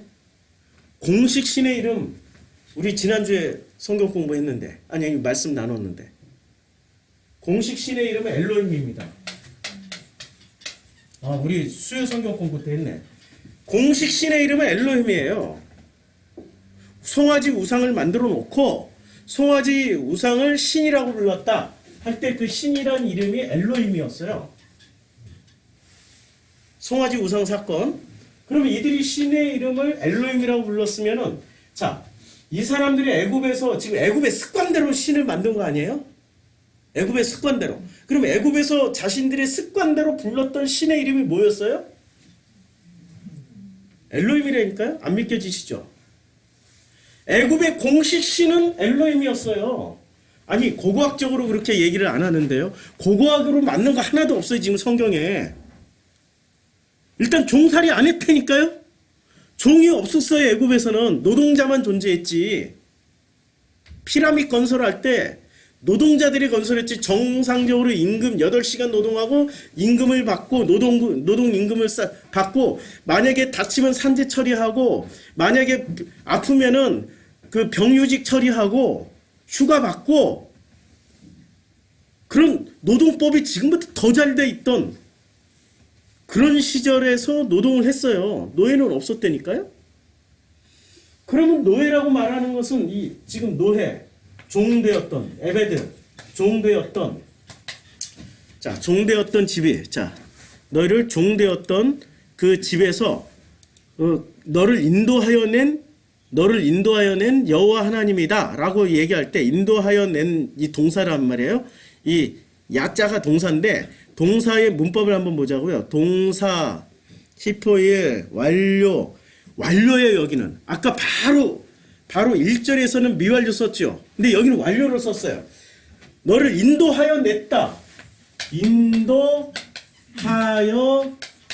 공식 신의 이름. 우리 지난주에 성경 공부했는데, 아니 말씀 나눴는데, 공식 신의 이름은 엘로힘입니다. 아, 우리 수요 성경 공부 때 했네. 공식 신의 이름은 엘로힘이에요. 송아지 우상을 만들어 놓고 송아지 우상을 신이라고 불렀다 할 때 그 신이란 이름이 엘로힘이었어요. 송아지 우상 사건. 그러면 이들이 신의 이름을 엘로힘이라고 불렀으면은, 자, 이 사람들이 애굽에서 지금 애굽의 습관대로 신을 만든 거 아니에요? 애굽의 습관대로. 그럼 애굽에서 자신들의 습관대로 불렀던 신의 이름이 뭐였어요? 엘로힘이라니까요? 안 믿겨지시죠? 애굽의 공식 신은 엘로힘이었어요. 아니, 고고학적으로 그렇게 얘기를 안 하는데요. 고고학으로 맞는 거 하나도 없어요, 지금 성경에. 일단 종살이 안 했다니까요? 종이 없었어요, 애굽에서는. 노동자만 존재했지. 피라밋 건설할 때 노동자들이 건설했지. 정상적으로 임금 8시간 노동하고 임금을 받고 노동 임금을 받고, 만약에 다치면 산재 처리하고, 만약에 아프면은 그 병유직 처리하고 휴가 받고, 그런 노동법이 지금부터 더 잘 돼 있던 그런 시절에서 노동을 했어요. 노예는 없었다니까요. 그러면 노예라고 말하는 것은 이 지금 노예, 종되었던 에베드, 종되었던, 자, 종되었던 집이, 자, 너희를 종되었던 그 집에서 너를 인도하여 낸 여호와 하나님이다라고 얘기할 때, 인도하여 낸 이 동사란 말이에요. 이 야자가 동사인데, 동사의 문법을 한번 보자고요. 동사 10호1 완료예요. 여기는 아까 바로 1절에서는 미완료 썼죠. 근데 여기는 완료를 썼어요. 너를 인도하여 냈다. 인도하여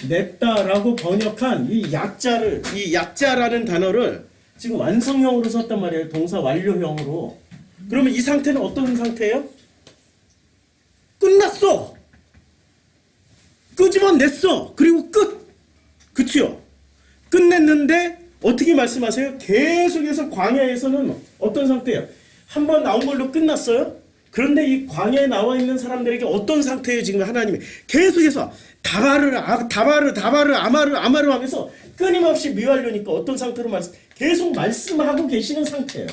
냈다라고 번역한 이 약자라는 단어를 지금 완성형으로 썼단 말이에요. 동사 완료형으로. 그러면 이 상태는 어떤 상태예요? 끝났어. 끄집어냈어. 그리고 끝. 그치요? 끝냈는데 어떻게 말씀하세요? 계속해서 광야에서는 어떤 상태예요? 한 번 나온 걸로 끝났어요? 그런데 이 광야에 나와 있는 사람들에게 어떤 상태예요? 지금 하나님이 계속해서 다바르 아마르 하면서 끊임없이 미워하려니까 어떤 상태로 계속 말씀하고 계시는 상태예요.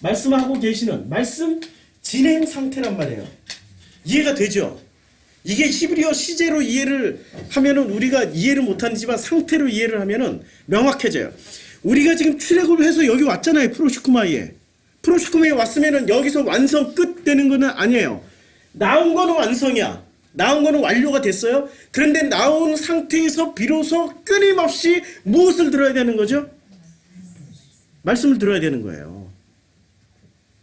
말씀하고 계시는 말씀 진행 상태란 말이에요. 이해가 되죠? 이게 히브리어 시제로 이해를 하면은 우리가 이해를 못하지만 상태로 이해를 하면은 명확해져요. 우리가 지금 출애굽을 해서 여기 왔잖아요. 프로시쿠마에. 프로시쿠마에 왔으면은 여기서 완성 끝 되는 거는 아니에요. 나온 거는 완성이야. 나온 거는 완료가 됐어요. 그런데 나온 상태에서 비로소 끊임없이 무엇을 들어야 되는 거죠? 말씀을 들어야 되는 거예요.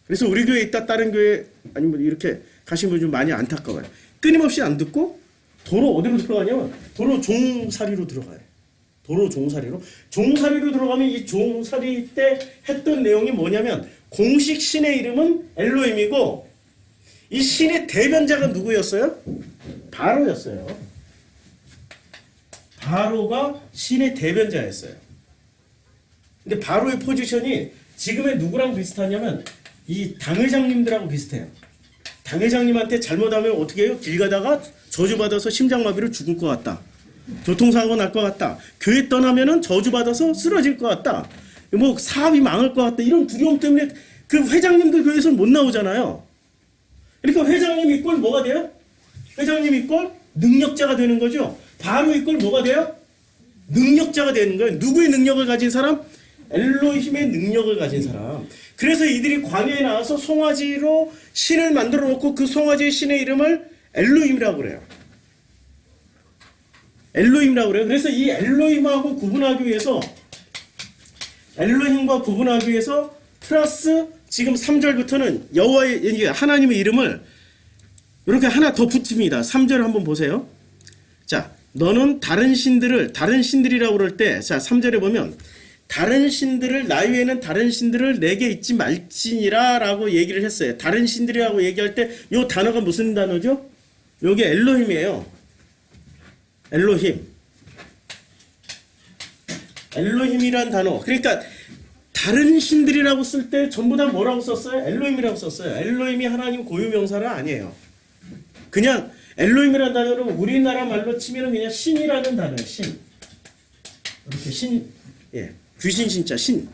그래서 우리 교회에 있다 다른 교회 아니면 이렇게 가신 분 좀 많이 안타까워요. 끊임없이 안 듣고 도로 어디로 들어가냐면 도로 종살이로 들어가요. 도로 종살이로. 종살이로 들어가면 이 종살이 때 했던 내용이 뭐냐면 공식 신의 이름은 엘로힘이고 이 신의 대변자가 누구였어요? 바로였어요. 바로가 신의 대변자였어요. 근데 바로의 포지션이 지금의 누구랑 비슷하냐면 이 당회장님들하고 비슷해요. 당회장님한테 잘못하면 어떻게 해요? 길 가다가 저주받아서 심장마비로 죽을 것 같다. 교통사고 날 것 같다. 교회 떠나면은 저주받아서 쓰러질 것 같다. 뭐 사업이 망할 것 같다. 이런 두려움 때문에 그 회장님들 교회에서는 못 나오잖아요. 그러니까 회장님 이꼴 뭐가 돼요? 회장님 이꼴 능력자가 되는 거죠. 바로 이꼴 뭐가 돼요? 능력자가 되는 거예요. 누구의 능력을 가진 사람? 엘로힘의 능력을 가진 사람. 그래서 이들이 광야에 나와서 송아지로 신을 만들어 놓고 그 송아지의 신의 이름을 엘로힘이라고 그래요. 엘로힘이라고 그래요. 그래서 이 엘로힘하고 구분하기 위해서 엘로힘과 구분하기 위해서 플러스 지금 3절부터는 여호와의 하나님의 이름을 이렇게 하나 더 붙입니다. 3절 한번 보세요. 자, 너는 다른 신들이라고 그럴 때, 자, 3절에 보면 다른 신들을 나 외에는 다른 신들을 내게 잊지 말지니라 라고 얘기를 했어요. 다른 신들이라고 얘기할 때 이 단어가 무슨 단어죠? 요게 엘로힘이에요. 엘로힘이란 단어. 그러니까 다른 신들이라고 쓸 때 전부 다 뭐라고 썼어요? 엘로힘이라고 썼어요. 엘로힘이 하나님 고유명사가 아니에요. 그냥 엘로힘이라는 단어는 우리나라 말로 치면 그냥 신이라는 단어예요. 신. 이렇게 신, 예, 귀신 신자 신.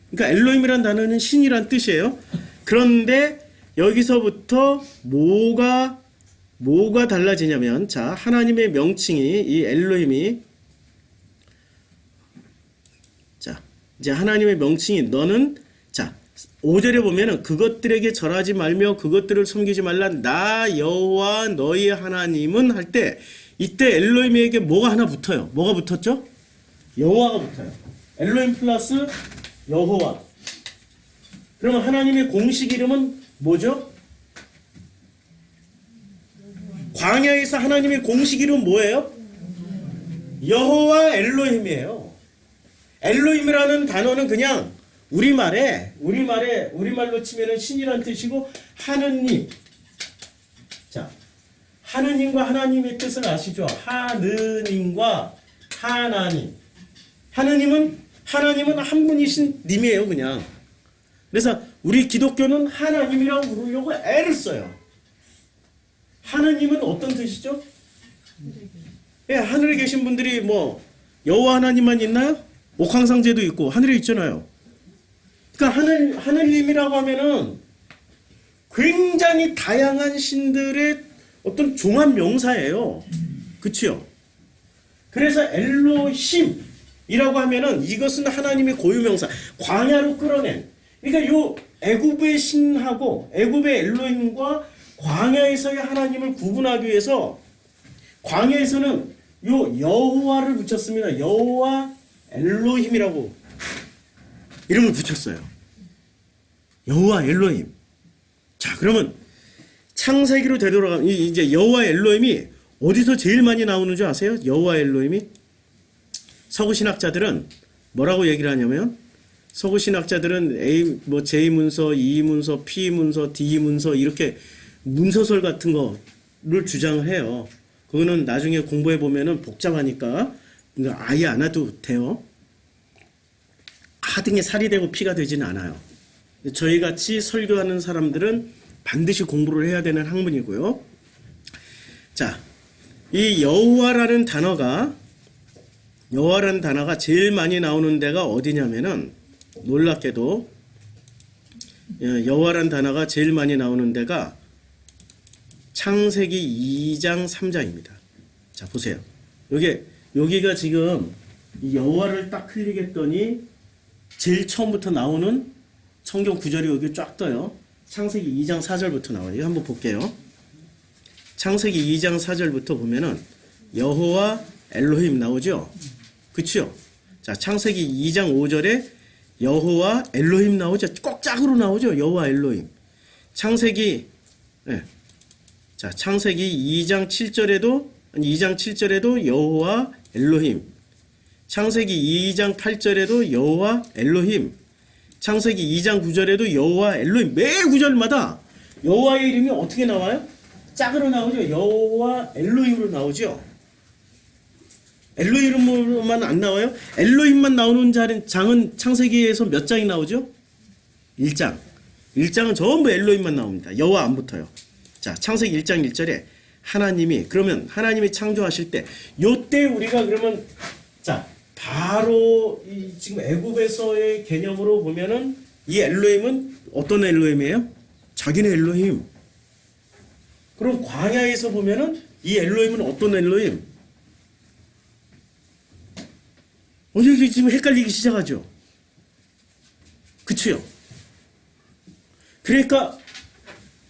그러니까 엘로힘이라는 단어는 신이란 뜻이에요. 그런데 여기서부터 뭐가 달라지냐면, 자, 하나님의 명칭이 이 엘로힘이, 자, 이제 하나님의 명칭이 너는, 자, 5절에 보면은 그것들에게 절하지 말며 그것들을 섬기지 말라 나 여호와 너희 하나님은 할 때 이때 엘로힘에게 뭐가 하나 붙어요. 뭐가 붙었죠? 여호와가 붙어요. 엘로힘 플러스 여호와. 그러면 하나님의 공식 이름은 뭐죠? 광야에서 하나님의 공식 이름은 뭐예요? 여호와 엘로힘이에요. 엘로힘이라는 단어는 그냥 우리말로 치면은 신이란 뜻이고, 하느님. 자, 하느님과 하나님의 뜻을 아시죠? 하느님과 하나님. 하나님은 한 분이신 님이에요, 그냥. 그래서 우리 기독교는 하나님이라고 부르려고 애를 써요. 하느님은 어떤 뜻이죠? 예, 하늘에 계신 분들이 뭐 여호와 하나님만 있나요? 옥황상제도 있고 하늘에 있잖아요. 그러니까 하느님이라고 하면은 굉장히 다양한 신들의 어떤 종합 명사예요. 그치요? 그래서 엘로힘이라고 하면은 이것은 하나님의 고유명사, 광야로 끌어낸. 그러니까 요 애굽의 신하고 애굽의 엘로힘과 광야에서의 하나님을 구분하기 위해서 광야에서는 요 여호와를 붙였습니다. 여호와 엘로힘이라고 이름을 붙였어요. 여호와 엘로힘. 자, 그러면 창세기로 되돌아가면 이제 여호와 엘로힘이 어디서 제일 많이 나오는 줄 아세요? 여호와 엘로힘이 서구 신학자들은 뭐라고 얘기를 하냐면 서구 신학자들은 A 뭐 J 문서, E 문서, P 문서, D 문서 이렇게 문서설 같은 거를 주장을 해요. 그거는 나중에 공부해 보면은 복잡하니까 아예 안 해도 돼요. 하등에 살이 되고 피가 되지는 않아요. 저희 같이 설교하는 사람들은 반드시 공부를 해야 되는 학문이고요. 자, 이 여호와라는 단어가 제일 많이 나오는 데가 어디냐면은 놀랍게도 여호와라는 단어가 제일 많이 나오는 데가 창세기 2장 3장입니다. 자, 보세요. 여기가 지금 이 여호와를 딱 클릭했더니 제일 처음부터 나오는 성경 구절이 여기 쫙 떠요. 창세기 2장 4절부터 나와요. 이거 한번 볼게요. 창세기 2장 4절부터 보면은 여호와 엘로힘 나오죠? 그쵸? 자, 창세기 2장 5절에 여호와 엘로힘 나오죠? 꼭 짝으로 나오죠? 여호와 엘로힘. 창세기 2장 7절에도 여호와 엘로힘. 창세기 2장 8절에도 여호와 엘로힘. 창세기 2장 9절에도 여호와 엘로힘. 매 구절마다 여호와의 이름이 어떻게 나와요? 짝으로 나오죠. 여호와 엘로힘으로 나오죠. 엘로힘으로만 안 나와요? 엘로힘만 나오는 장은 창세기에서 몇 장이 나오죠? 1장. 1장은 전부 엘로힘만 나옵니다. 여호와 안 붙어요. 자, 창세기 1장 1절에 그러면 하나님이 창조하실 때 요때 우리가 그러면 자, 바로 이 지금 애굽에서의 개념으로 보면은 이 엘로힘은 어떤 엘로힘이에요? 자기네 엘로힘. 그럼 광야에서 보면은 이 엘로힘은 어떤 엘로힘? 이게 지금 헷갈리기 시작하죠. 그치요? 그러니까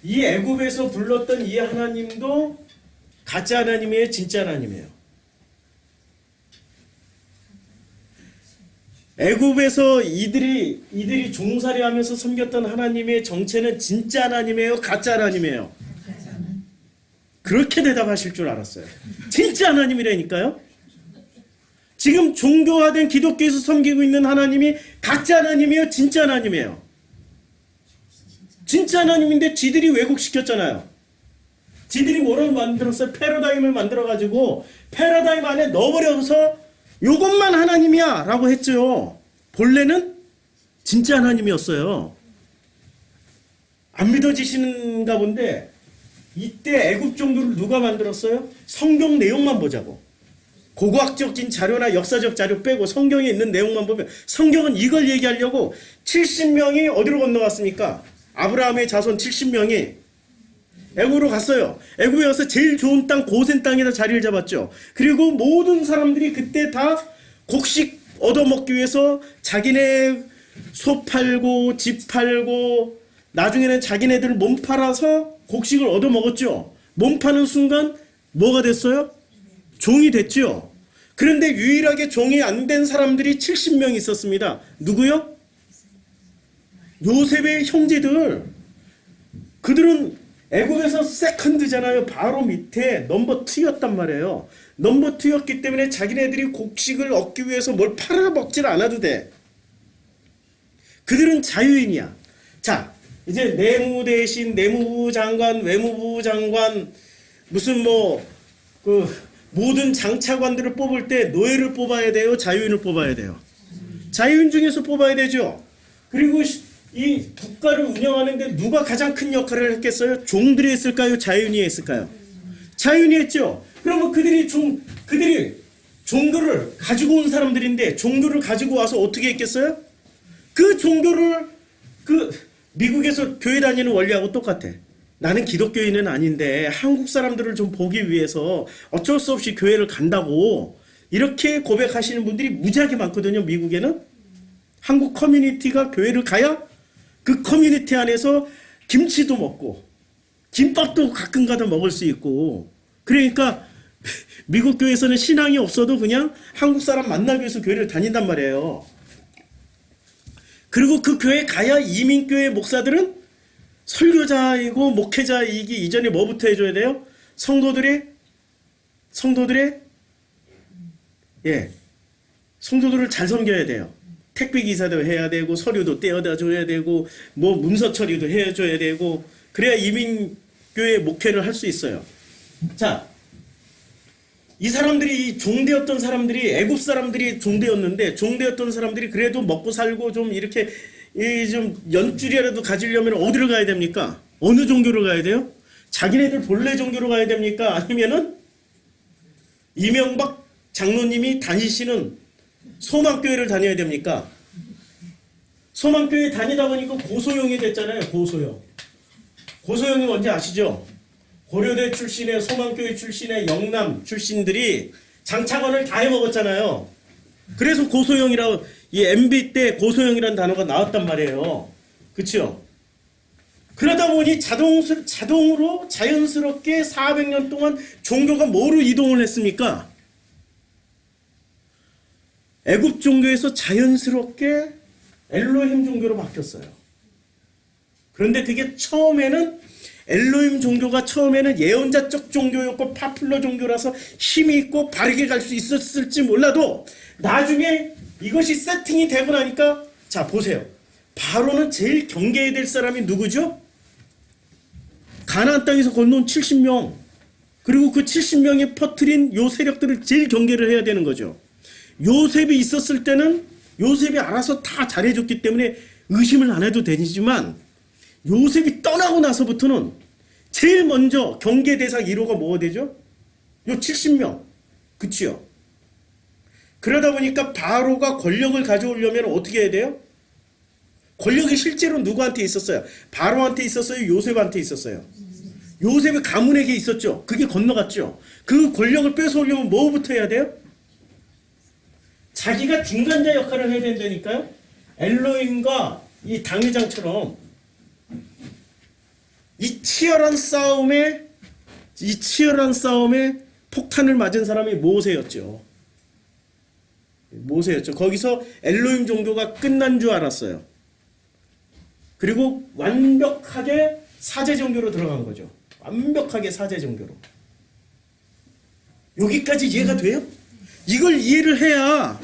이 애굽에서 불렀던 이 하나님도 가짜 하나님이에요, 진짜 하나님이에요. 애굽에서 이들이 종살이하면서 섬겼던 하나님의 정체는 진짜 하나님이에요, 가짜 하나님이에요. 그렇게 대답하실 줄 알았어요. 진짜 하나님이라니까요. 지금 종교화된 기독교에서 섬기고 있는 하나님이 가짜 하나님이에요, 진짜 하나님이에요. 진짜 하나님인데 지들이 왜곡시켰잖아요. 지들이 뭐를 만들었어요? 패러다임을 만들어가지고 패러다임 안에 넣어버려서 요것만 하나님이야 라고 했죠. 본래는 진짜 하나님이었어요. 안 믿어지시는가 본데 이때 애굽 종교를 누가 만들었어요? 성경 내용만 보자고. 고고학적인 자료나 역사적 자료 빼고 성경에 있는 내용만 보면 성경은 이걸 얘기하려고 70명이 어디로 건너갔습니까? 아브라함의 자손 70명이 애굽으로 갔어요. 애굽에 와서 제일 좋은 땅 고센 땅에다 자리를 잡았죠. 그리고 모든 사람들이 그때 다 곡식 얻어먹기 위해서 자기네 소 팔고 집 팔고 나중에는 자기네들 몸 팔아서 곡식을 얻어먹었죠. 몸 파는 순간 뭐가 됐어요? 종이 됐죠. 그런데 유일하게 종이 안 된 사람들이 70명 있었습니다. 누구요? 요셉의 형제들. 그들은 애굽에서 세컨드잖아요. 바로 밑에 넘버 2였단 말이에요. 넘버 2였기 때문에 자기네들이 곡식을 얻기 위해서 뭘 팔아먹질 않아도 돼. 그들은 자유인이야. 자, 이제 내무 대신 내무부 장관, 외무부 장관, 무슨 모든 장차관들을 뽑을 때 노예를 뽑아야 돼요? 자유인을 뽑아야 돼요? 자유인 중에서 뽑아야 되죠. 그리고 이 국가를 운영하는데 누가 가장 큰 역할을 했겠어요? 종들이 했을까요? 자유인이 했을까요? 자유인이 했죠. 그러면 그들이 종교를 가지고 온 사람들인데 종교를 가지고 와서 어떻게 했겠어요? 그 종교를 미국에서 교회 다니는 원리하고 똑같아. 나는 기독교인은 아닌데 한국 사람들을 좀 보기 위해서 어쩔 수 없이 교회를 간다고 이렇게 고백하시는 분들이 무지하게 많거든요. 미국에는. 한국 커뮤니티가 교회를 가야 그 커뮤니티 안에서 김치도 먹고 김밥도 가끔가다 먹을 수 있고, 그러니까 미국 교회에서는 신앙이 없어도 그냥 한국 사람 만나기 위해서 교회를 다닌단 말이에요. 그리고 그 교회에 가야 이민교회 목사들은 설교자이고 목회자이기 이전에 뭐부터 해줘야 돼요? 성도들을 잘 섬겨야 돼요. 택배 기사도 해야 되고 서류도 떼어다 줘야 되고 뭐 문서 처리도 해줘야 되고 그래야 이민교회 목회를 할 수 있어요. 자, 이 사람들이 이 종되었던 사람들이 애굽 사람들이 종되었는데 종되었던 사람들이 그래도 먹고 살고 좀 이렇게 좀 연줄이라도 가지려면 어디로 가야 됩니까? 어느 종교로 가야 돼요? 자기네들 본래 종교로 가야 됩니까? 아니면은 이명박 장로님이 다니시는 소망교회를 다녀야 됩니까? 소망교회 다니다 보니까 고소영이 됐잖아요. 고소영. 고소영이 뭔지 아시죠? 고려대 출신의 소망교회 출신의 영남 출신들이 장차관을 다 해먹었잖아요. 그래서 고소영이라고 이 MB 때 고소영이라는 단어가 나왔단 말이에요. 그렇죠? 그러다 보니 자동으로 자연스럽게 400년 동안 종교가 뭐로 이동을 했습니까? 애굽 종교에서 자연스럽게 엘로힘 종교로 바뀌었어요. 그런데 그게 처음에는 엘로힘 종교가 처음에는 예언자적 종교였고 파퓰러 종교라서 힘이 있고 바르게 갈 수 있었을지 몰라도 나중에 이것이 세팅이 되고 나니까 자 보세요. 바로는 제일 경계해야 될 사람이 누구죠? 가나안 땅에서 건너온 70명 그리고 그 70명이 퍼뜨린 요 세력들을 제일 경계를 해야 되는 거죠. 요셉이 있었을 때는 요셉이 알아서 다 잘해줬기 때문에 의심을 안 해도 되지만 요셉이 떠나고 나서부터는 제일 먼저 경계 대상 1호가 뭐가 되죠? 요 70명. 그치요? 그러다 보니까 바로가 권력을 가져오려면 어떻게 해야 돼요? 권력이 실제로 누구한테 있었어요? 바로한테 있었어요? 요셉한테 있었어요? 요셉이 가문에게 있었죠. 그게 건너갔죠. 그 권력을 뺏어오려면 뭐부터 해야 돼요? 자기가 중간자 역할을 해야 된다니까요. 엘로힘과 이 당회장처럼 이 치열한 싸움에 폭탄을 맞은 사람이 모세였죠. 모세였죠. 거기서 엘로힘 종교가 끝난 줄 알았어요. 그리고 완벽하게 사제 종교로 들어간 거죠. 완벽하게 사제 종교로. 여기까지 이해가 돼요? 이걸 이해를 해야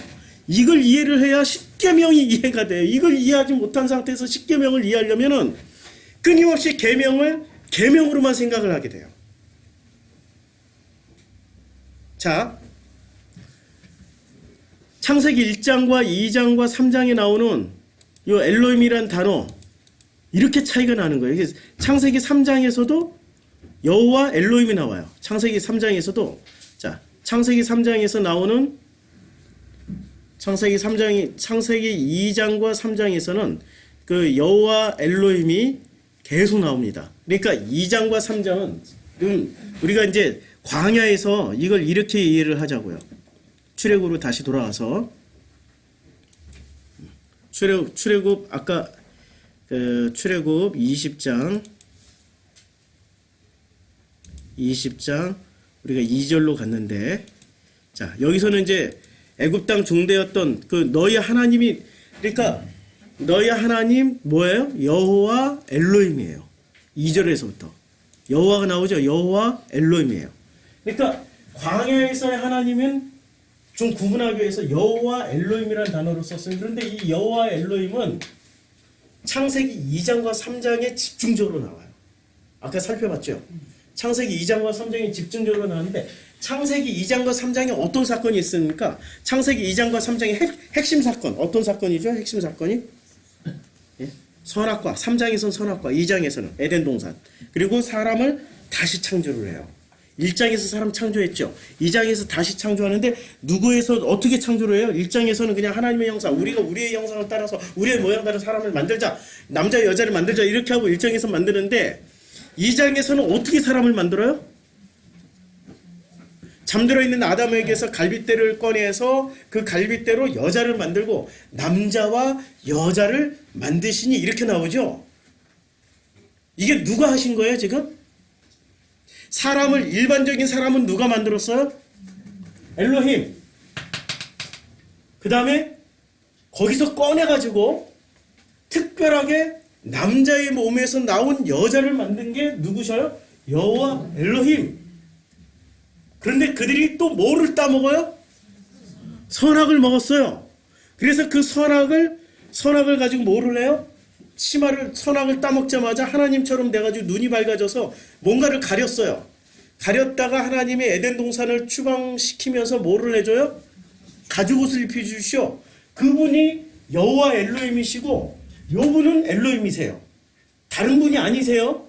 십계명이 이해가 돼요. 이걸 이해하지 못한 상태에서 십계명을 이해하려면은 끊임없이 계명으로만 생각을 하게 돼요. 자, 창세기 1장과 2장과 3장에 나오는 요 엘로힘이란 단어 이렇게 차이가 나는 거예요. 창세기 3장에서도 여호와 엘로힘이 나와요. 창세기 3장에서도 자, 창세기 3장에서 나오는 창세기 2장과 3장에서는 그 여호와 엘로힘이 계속 나옵니다. 그러니까 2장과 3장은 우리가 이제 광야에서 이걸 이렇게 이해를 하자고요. 출애굽으로 다시 돌아와서 출애굽 아까 출애굽 20장 우리가 2절로 갔는데 자 여기서는 이제 애굽 땅 종되었던 그 너희 하나님이 그러니까 너희 하나님 뭐예요? 여호와 엘로힘이에요. 2절에서부터 여호와가 나오죠. 여호와 엘로힘이에요. 그러니까 광야에서의 하나님은 좀 구분하기 위해서 여호와 엘로힘이라는 단어를 썼어요. 그런데 이 여호와 엘로힘은 창세기 2장과 3장에 집중적으로 나와요. 아까 살펴봤죠? 창세기 2장과 3장에 집중적으로 나왔는데 창세기 2장과 3장에 어떤 사건이 있습니까? 창세기 2장과 3장의 핵심 사건 어떤 사건이죠? 핵심 사건이 예? 선악과 3장에서는 선악과 2장에서는 에덴 동산 그리고 사람을 다시 창조를 해요. 1장에서 사람 창조했죠. 2장에서 다시 창조하는데 누구에서 어떻게 창조를 해요? 1장에서는 그냥 하나님의 형상 우리가 우리의 형상을 따라서 우리의 모양 따라 사람을 만들자 남자 여자를 만들자 이렇게 하고 1장에서 만드는데 2장에서는 어떻게 사람을 만들어요? 잠들어 있는 아담에게서 갈빗대를 꺼내서 그 갈빗대로 여자를 만들고 남자와 여자를 만드시니 이렇게 나오죠. 이게 누가 하신 거예요 지금? 일반적인 사람은 누가 만들었어요? 엘로힘. 그 다음에 거기서 꺼내가지고 특별하게 남자의 몸에서 나온 여자를 만든 게 누구셔요? 여호와 엘로힘. 그런데 그들이 또 뭐를 따먹어요? 선악을 먹었어요. 그래서 그 선악을 가지고 뭐를 해요? 선악을 따먹자마자 하나님처럼 돼가지고 눈이 밝아져서 뭔가를 가렸어요. 가렸다가 하나님이 에덴 동산을 추방시키면서 뭐를 해줘요? 가죽옷을 입혀주시오. 그분이 여호와 엘로힘이시고 요분은 엘로힘이세요. 다른 분이 아니세요?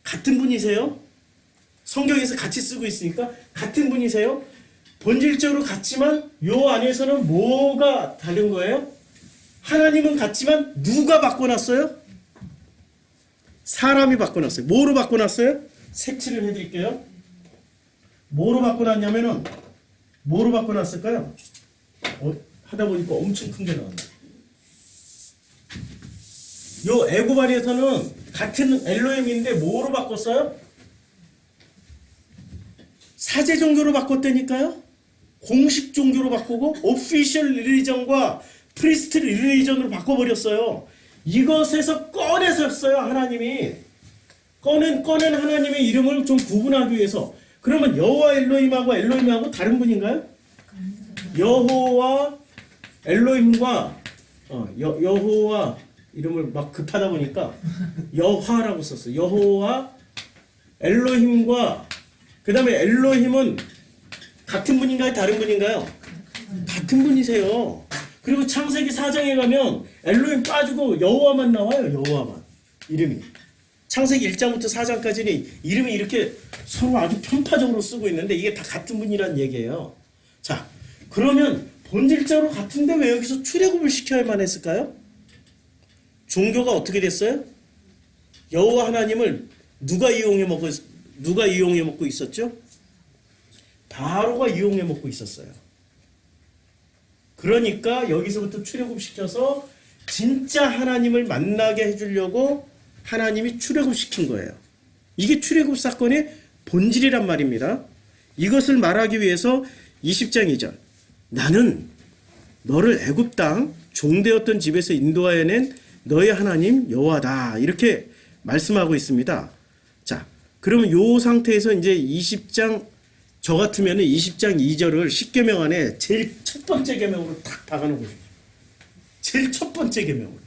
같은 분이세요? 성경에서 같이 쓰고 있으니까 같은 분이세요? 본질적으로 같지만 요 안에서는 뭐가 다른 거예요? 하나님은 같지만 누가 바꿔놨어요? 사람이 바꿔놨어요. 뭐로 바꿔놨어요? 색칠을 해드릴게요. 뭐로 바꿔놨냐면은 뭐로 바꿔놨을까요? 하다 보니까 엄청 큰 게 나왔네. 요 애고바리에서는 같은 엘로힘인데 뭐로 바꿨어요? 사제 종교로 바꿨다니까요. 공식 종교로 바꾸고 오피셜 리리전과 프리스트 리리전으로 바꿔버렸어요. 이것에서 꺼내서 써요. 하나님이 꺼낸 하나님의 이름을 좀 구분하기 위해서. 그러면 여호와 엘로힘하고 다른 분인가요? 여호와 엘로힘과 여호와 이름을 막 급하다 보니까 여화라고 썼어요. 여호와 엘로힘과 그 다음에 엘로힘은 같은 분인가요? 다른 분인가요? 같은 분이세요. 그리고 창세기 4장에 가면 엘로힘 빠지고 여호와만 나와요. 여호와만 이름이. 창세기 1장부터 4장까지는 이름이 이렇게 서로 아주 편파적으로 쓰고 있는데 이게 다 같은 분이란 얘기예요. 자, 그러면 본질적으로 같은데 왜 여기서 출애굽을 시켜야만 했을까요? 종교가 어떻게 됐어요? 여호와 하나님을 누가 이용해 먹고 있었죠? 바로가 이용해 먹고 있었어요. 그러니까 여기서부터 출애굽시켜서 진짜 하나님을 만나게 해주려고 하나님이 출애굽시킨 거예요. 이게 출애굽 사건의 본질이란 말입니다. 이것을 말하기 위해서 20장 2절 나는 너를 애굽 땅 종되었던 집에서 인도하여낸 너의 하나님 여호와다 이렇게 말씀하고 있습니다. 자, 그러면 요 상태에서 이제 20장 저 같으면 20장 2절을 10계명 안에 제일 첫 번째 계명으로 탁 박아놓고 싶어요. 제일 첫 번째 계명으로.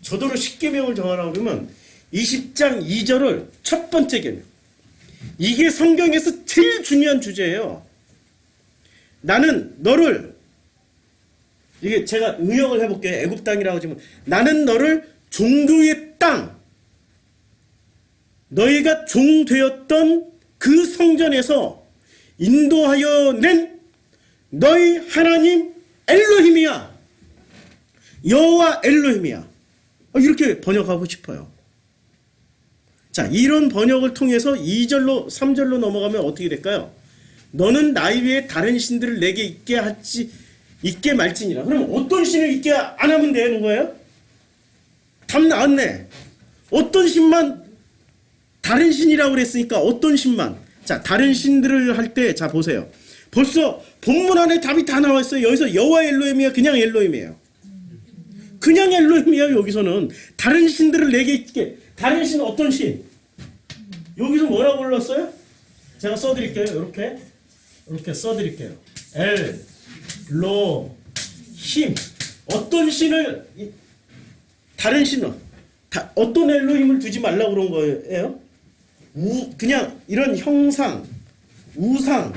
저더러 10계명을 정하라고 그러면 20장 2절을 첫 번째 계명. 이게 성경에서 제일 중요한 주제예요. 나는 너를 이게 제가 의역을 해볼게요. 애굽 땅이라고 하지만 나는 너를 종교의 땅 너희가 종되었던 그 성전에서 인도하여 낸 너희 하나님 엘로힘이야. 여호와 엘로힘이야. 이렇게 번역하고 싶어요. 자, 이런 번역을 통해서 2절로 3절로 넘어가면 어떻게 될까요? 너는 나이 위에 다른 신들을 내게 있게 말지니라. 그럼 어떤 신을 있게 안 하면 되는 거예요? 답 나왔네. 어떤 신만 다른 신이라고 그랬으니까 어떤 신만. 자, 다른 신들을 할 때 자 보세요. 벌써 본문 안에 답이 다 나와 있어요. 여기서 여호와 엘로힘이야, 그냥 엘로힘이에요. 그냥 엘로힘이에요. 여기서는 다른 신들을 내게 있게. 다른 신 어떤 신? 여기서 뭐라고 불렀어요? 제가 써드릴게요. 이렇게 써드릴게요. 엘로힘. 어떤 신을 다른 신은 어떤 엘로힘을 두지 말라고 그런 거예요? 그냥 이런 형상, 우상,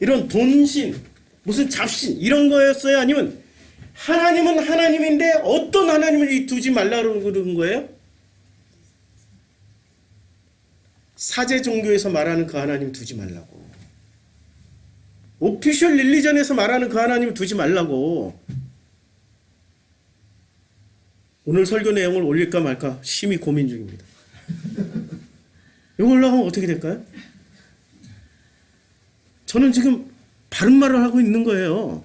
이런 돈신, 무슨 잡신 이런 거였어요? 아니면 하나님은 하나님인데 어떤 하나님을 두지 말라고 그런 거예요? 사제 종교에서 말하는 그 하나님 두지 말라고. 오피셜 릴리전에서 말하는 그 하나님 두지 말라고. 오늘 설교 내용을 올릴까 말까 심히 고민 중입니다. 이거 올라가면 어떻게 될까요? 저는 지금 바른 말을 하고 있는 거예요.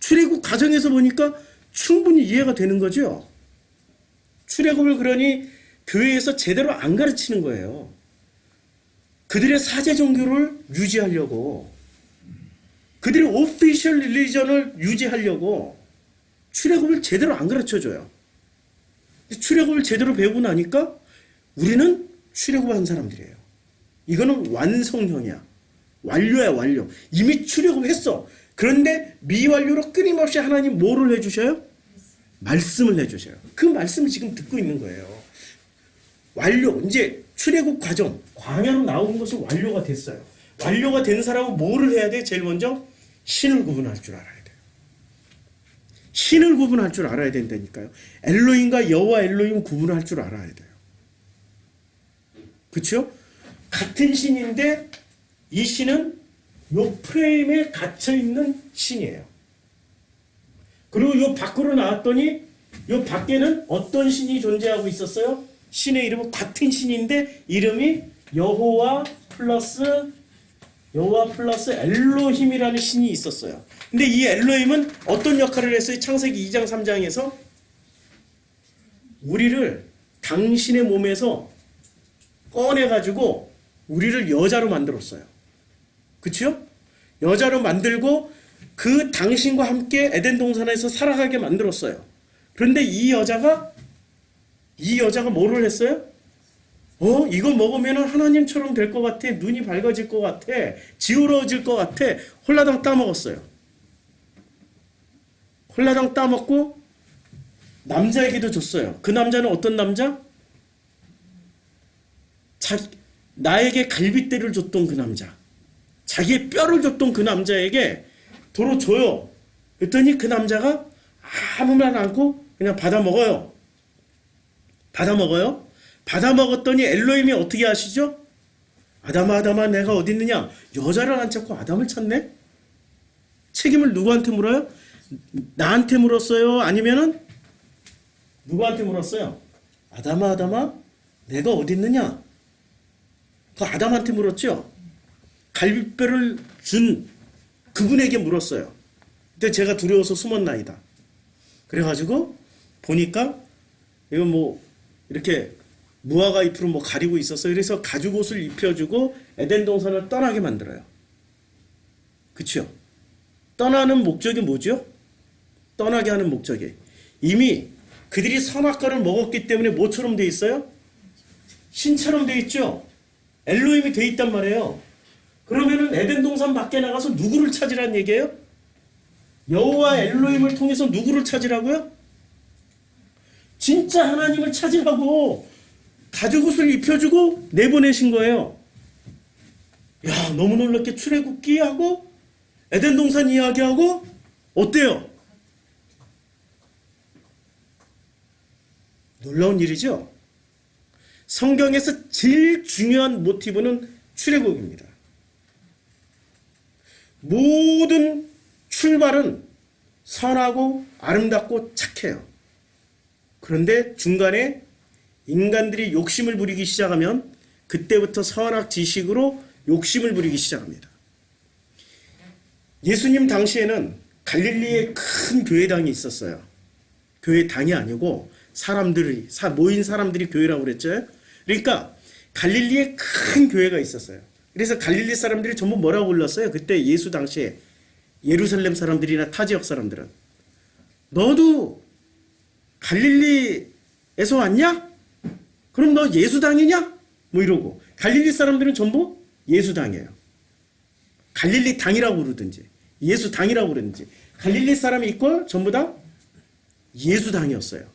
출애굽 과정에서 보니까 충분히 이해가 되는 거죠. 출애굽을 그러니 교회에서 제대로 안 가르치는 거예요. 그들의 사제 종교를 유지하려고, 그들의 오피셜 릴리전을 유지하려고 출애굽을 제대로 안 가르쳐줘요. 출애굽을 제대로 배우고 나니까 우리는 출애굽한 사람들이에요. 이거는 완성형이야. 완료야, 완료. 이미 출애굽했어. 그런데 미완료로 끊임없이 하나님 뭐를 해주셔요? 말씀을 해주셔요. 그 말씀을 지금 듣고 있는 거예요. 완료, 이제 출애굽 과정, 광야로 나온 것은 완료가 됐어요. 완료가 된 사람은 뭐를 해야 돼? 제일 먼저 신을 구분할 줄 알아야 돼요. 신을 구분할 줄 알아야 된다니까요. 엘로힘과 여호와 엘로힘 구분할 줄 알아야 돼요. 그렇죠? 같은 신인데 이 신은 요 프레임에 갇혀 있는 신이에요. 그리고 요 밖으로 나왔더니 요 밖에는 어떤 신이 존재하고 있었어요? 신의 이름은 같은 신인데 이름이 여호와 플러스 엘로힘이라는 신이 있었어요. 근데 이 엘로힘은 어떤 역할을 했어요? 창세기 2장 3장에서 우리를 당신의 몸에서 꺼내가지고 우리를 여자로 만들었어요. 그치요? 여자로 만들고 그 당신과 함께 에덴 동산에서 살아가게 만들었어요. 그런데 이 여자가 뭐를 했어요? 이거 먹으면 하나님처럼 될 것 같아. 눈이 밝아질 것 같아. 지혜로워질 것 같아. 홀라당 따먹었어요. 홀라당 따먹고 남자에게도 줬어요. 그 남자는 어떤 남자? 나에게 갈빗대를 줬던 그 남자. 자기의 뼈를 줬던 그 남자에게 도로 줘요. 그랬더니 그 남자가 아무 말 않고 그냥 받아 먹어요. 받아 먹었더니 엘로힘이 어떻게 하시죠? 아담아 내가 어디 있느냐? 여자를 안 찾고 아담을 찾네? 책임을 누구한테 물어요? 나한테 물었어요? 아니면은 누구한테 물었어요? 아담아 내가 어디 있느냐? 그 아담한테 물었죠? 갈비뼈를 준 그분에게 물었어요. 근데 제가 두려워서 숨었나이다. 그래가지고 보니까 이거 뭐 이렇게 무화과 잎으로 뭐 가리고 있었어요. 그래서 가죽옷을 입혀주고 에덴 동산을 떠나게 만들어요. 그쵸? 떠나는 목적이 뭐죠? 떠나게 하는 목적이 이미 그들이 선악과를 먹었기 때문에 뭐처럼 돼 있어요? 신처럼 돼 있죠? 엘로힘이 돼 있단 말이에요. 그러면은 에덴 동산 밖에 나가서 누구를 찾으라는 얘기예요? 여호와 엘로힘을 통해서 누구를 찾으라고요? 진짜 하나님을 찾으라고 가죽옷을 입혀주고 내보내신 거예요. 야, 너무 놀랍게 출애굽기 하고 에덴 동산 이야기하고 어때요? 놀라운 일이죠? 성경에서 제일 중요한 모티브는 출애굽입니다. 모든 출발은 선하고 아름답고 착해요. 그런데 중간에 인간들이 욕심을 부리기 시작하면 그때부터 선악지식으로 욕심을 부리기 시작합니다. 예수님 당시에는 갈릴리에 큰 교회당이 있었어요. 교회당이 아니고 모인 사람들이 교회라고 그랬죠. 그러니까 갈릴리에 큰 교회가 있었어요. 그래서 갈릴리 사람들이 전부 뭐라고 불렀어요? 그때 예수 당시에 예루살렘 사람들이나 타 지역 사람들은 너도 갈릴리에서 왔냐? 그럼 너 예수당이냐? 뭐 이러고 갈릴리 사람들은 전부 예수당이에요. 갈릴리 당이라고 그러든지 예수당이라고 그러든지 갈릴리 사람이 있고 전부 다 예수당이었어요.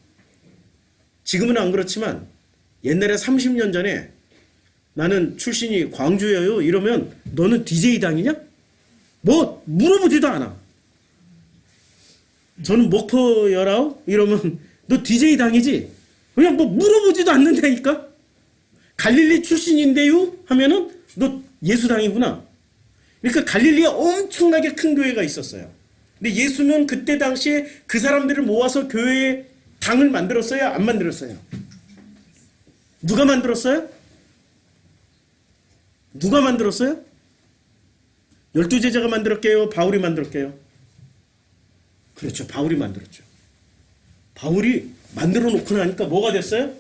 지금은 안 그렇지만 옛날에 30년 전에 나는 출신이 광주예요 이러면 너는 DJ당이냐? 뭐 물어보지도 않아. 저는 목포여라오 이러면 너 DJ당이지? 그냥 뭐 물어보지도 않는다니까. 갈릴리 출신인데요 하면은 너 예수당이구나. 그러니까 갈릴리에 엄청나게 큰 교회가 있었어요. 근데 예수는 그때 당시에 그 사람들을 모아서 교회에 당을 만들었어요? 안 만들었어요? 누가 만들었어요? 누가 만들었어요? 12제자가 만들었게요? 바울이 만들었게요? 그렇죠. 바울이 만들었죠. 바울이 만들어 놓고 나니까 뭐가 됐어요?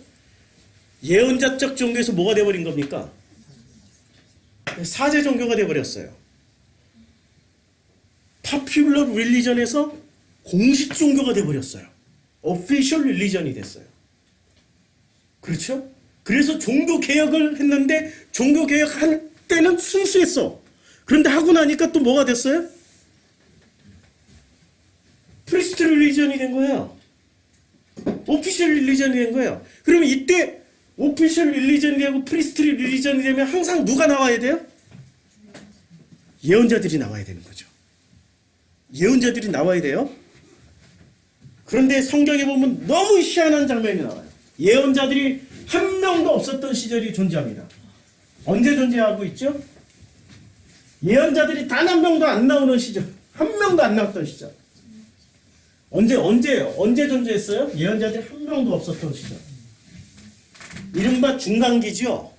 예언자적 종교에서 뭐가 돼버린 겁니까? 사제 종교가 돼버렸어요. 파퓰러 릴리전에서 공식 종교가 돼버렸어요. 오피셜 릴리전이 됐어요. 그렇죠? 그래서 종교 개혁을 했는데 종교 개혁할 때는 순수했어. 그런데 하고 나니까 또 뭐가 됐어요? 프리스트 릴리전이 된 거예요. 오피셜 릴리전이 된 거예요. 그러면 이때 오피셜 릴리전이 되고 프리스트 릴리전이 되면 항상 누가 나와야 돼요? 예언자들이 나와야 되는 거죠. 예언자들이 나와야 돼요. 그런데 성경에 보면 너무 희한한 장면이 나와요. 예언자들이 한 명도 없었던 시절이 존재합니다. 언제 존재하고 있죠? 예언자들이 단 한 명도 안 나오는 시절, 한 명도 안 나왔던 시절. 언제 존재했어요? 예언자들이 한 명도 없었던 시절. 이른바 중간기죠.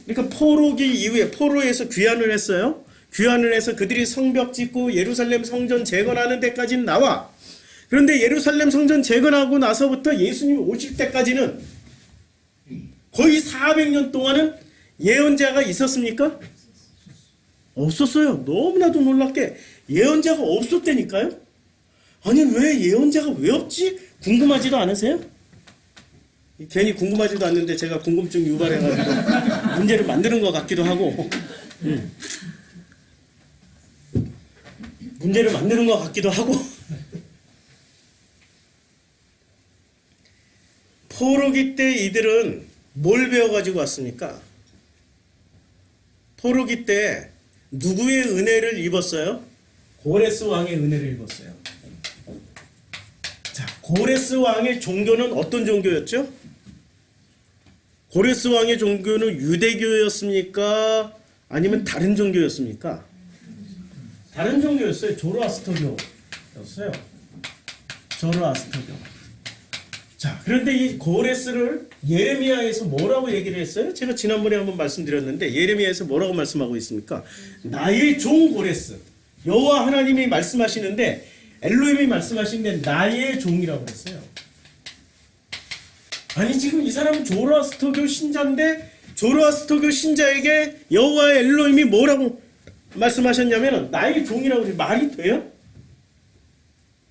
그러니까 포로기 이후에 포로에서 귀환을 했어요. 귀환을 해서 그들이 성벽 짓고 예루살렘 성전 재건하는 데까지는 나와. 그런데 예루살렘 성전 재건하고 나서부터 예수님이 오실 때까지는 거의 400년 동안은 예언자가 있었습니까? 없었어요. 너무나도 놀랍게 예언자가 없었다니까요. 아니 왜 예언자가 왜 없지? 궁금하지도 않으세요? 괜히 궁금하지도 않는데 제가 궁금증 유발해가지고 문제를 만드는 것 같기도 하고 문제를 만드는 것 같기도 하고 포로기 때 이들은 뭘 배워가지고 왔습니까? 포로기 때 누구의 은혜를 입었어요? 고레스 왕의 은혜를 입었어요. 자, 고레스 왕의 종교는 어떤 종교였죠? 고레스 왕의 종교는 유대교였습니까? 아니면 다른 종교였습니까? 다른 종교였어요. 조로아스터교였어요. 조로아스터교. 자, 그런데 이 고레스를 예레미야에서 뭐라고 얘기를 했어요? 제가 지난번에 한번 말씀드렸는데 예레미야에서 뭐라고 말씀하고 있습니까? 나의 종 고레스. 여호와 하나님이 말씀하시는데 엘로힘이 말씀하시는데 나의 종이라고 했어요. 아니 지금 이 사람은 조로아스터교 신자인데 조로아스터교 신자에게 여호와 엘로힘이 뭐라고 말씀하셨냐면 나의 종이라고 그래. 말이 돼요?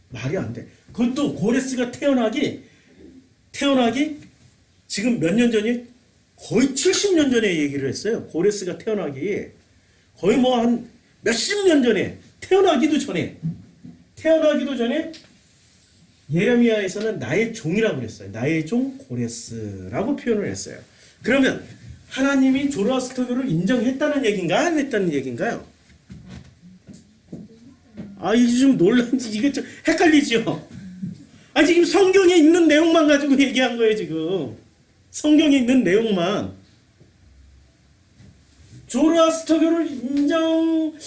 말이 안 돼. 그것도 고레스가 태어나기 지금 몇 년 전이 거의 70년 전에 얘기를 했어요. 고레스가 태어나기 거의 뭐 한 몇십 년 전에 태어나기도 전에 예레미야에서는 나의 종이라고 그랬어요. 나의 종 고레스라고 표현을 했어요. 그러면 하나님이 조로아스터교를 인정했다는 얘기인가 안 했다는 얘기인가요? 아 이게 좀 논란지 이게 좀 헷갈리죠. 아 지금 성경에 있는 내용만 가지고 얘기한 거예요 지금. 성경에 있는 내용만. 조로아스터교를 인정하기에는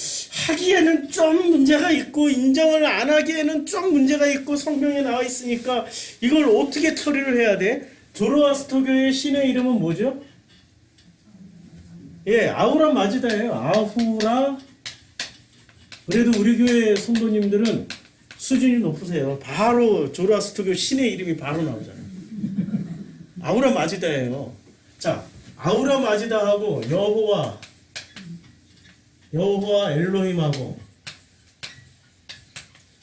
좀 문제가 있고 인정을 안 하기에는 좀 문제가 있고 성경에 나와 있으니까 이걸 어떻게 처리를 해야 돼? 조로아스터교의 신의 이름은 뭐죠? 예, 아우라 마즈다예요. 아후라. 그래도 우리 교회 성도님들은 수준이 높으세요. 바로 조로아스터교 신의 이름이 바로 나오잖아요. 아우라 마즈다예요. 자, 아우라 마즈다하고 여호와 엘로힘하고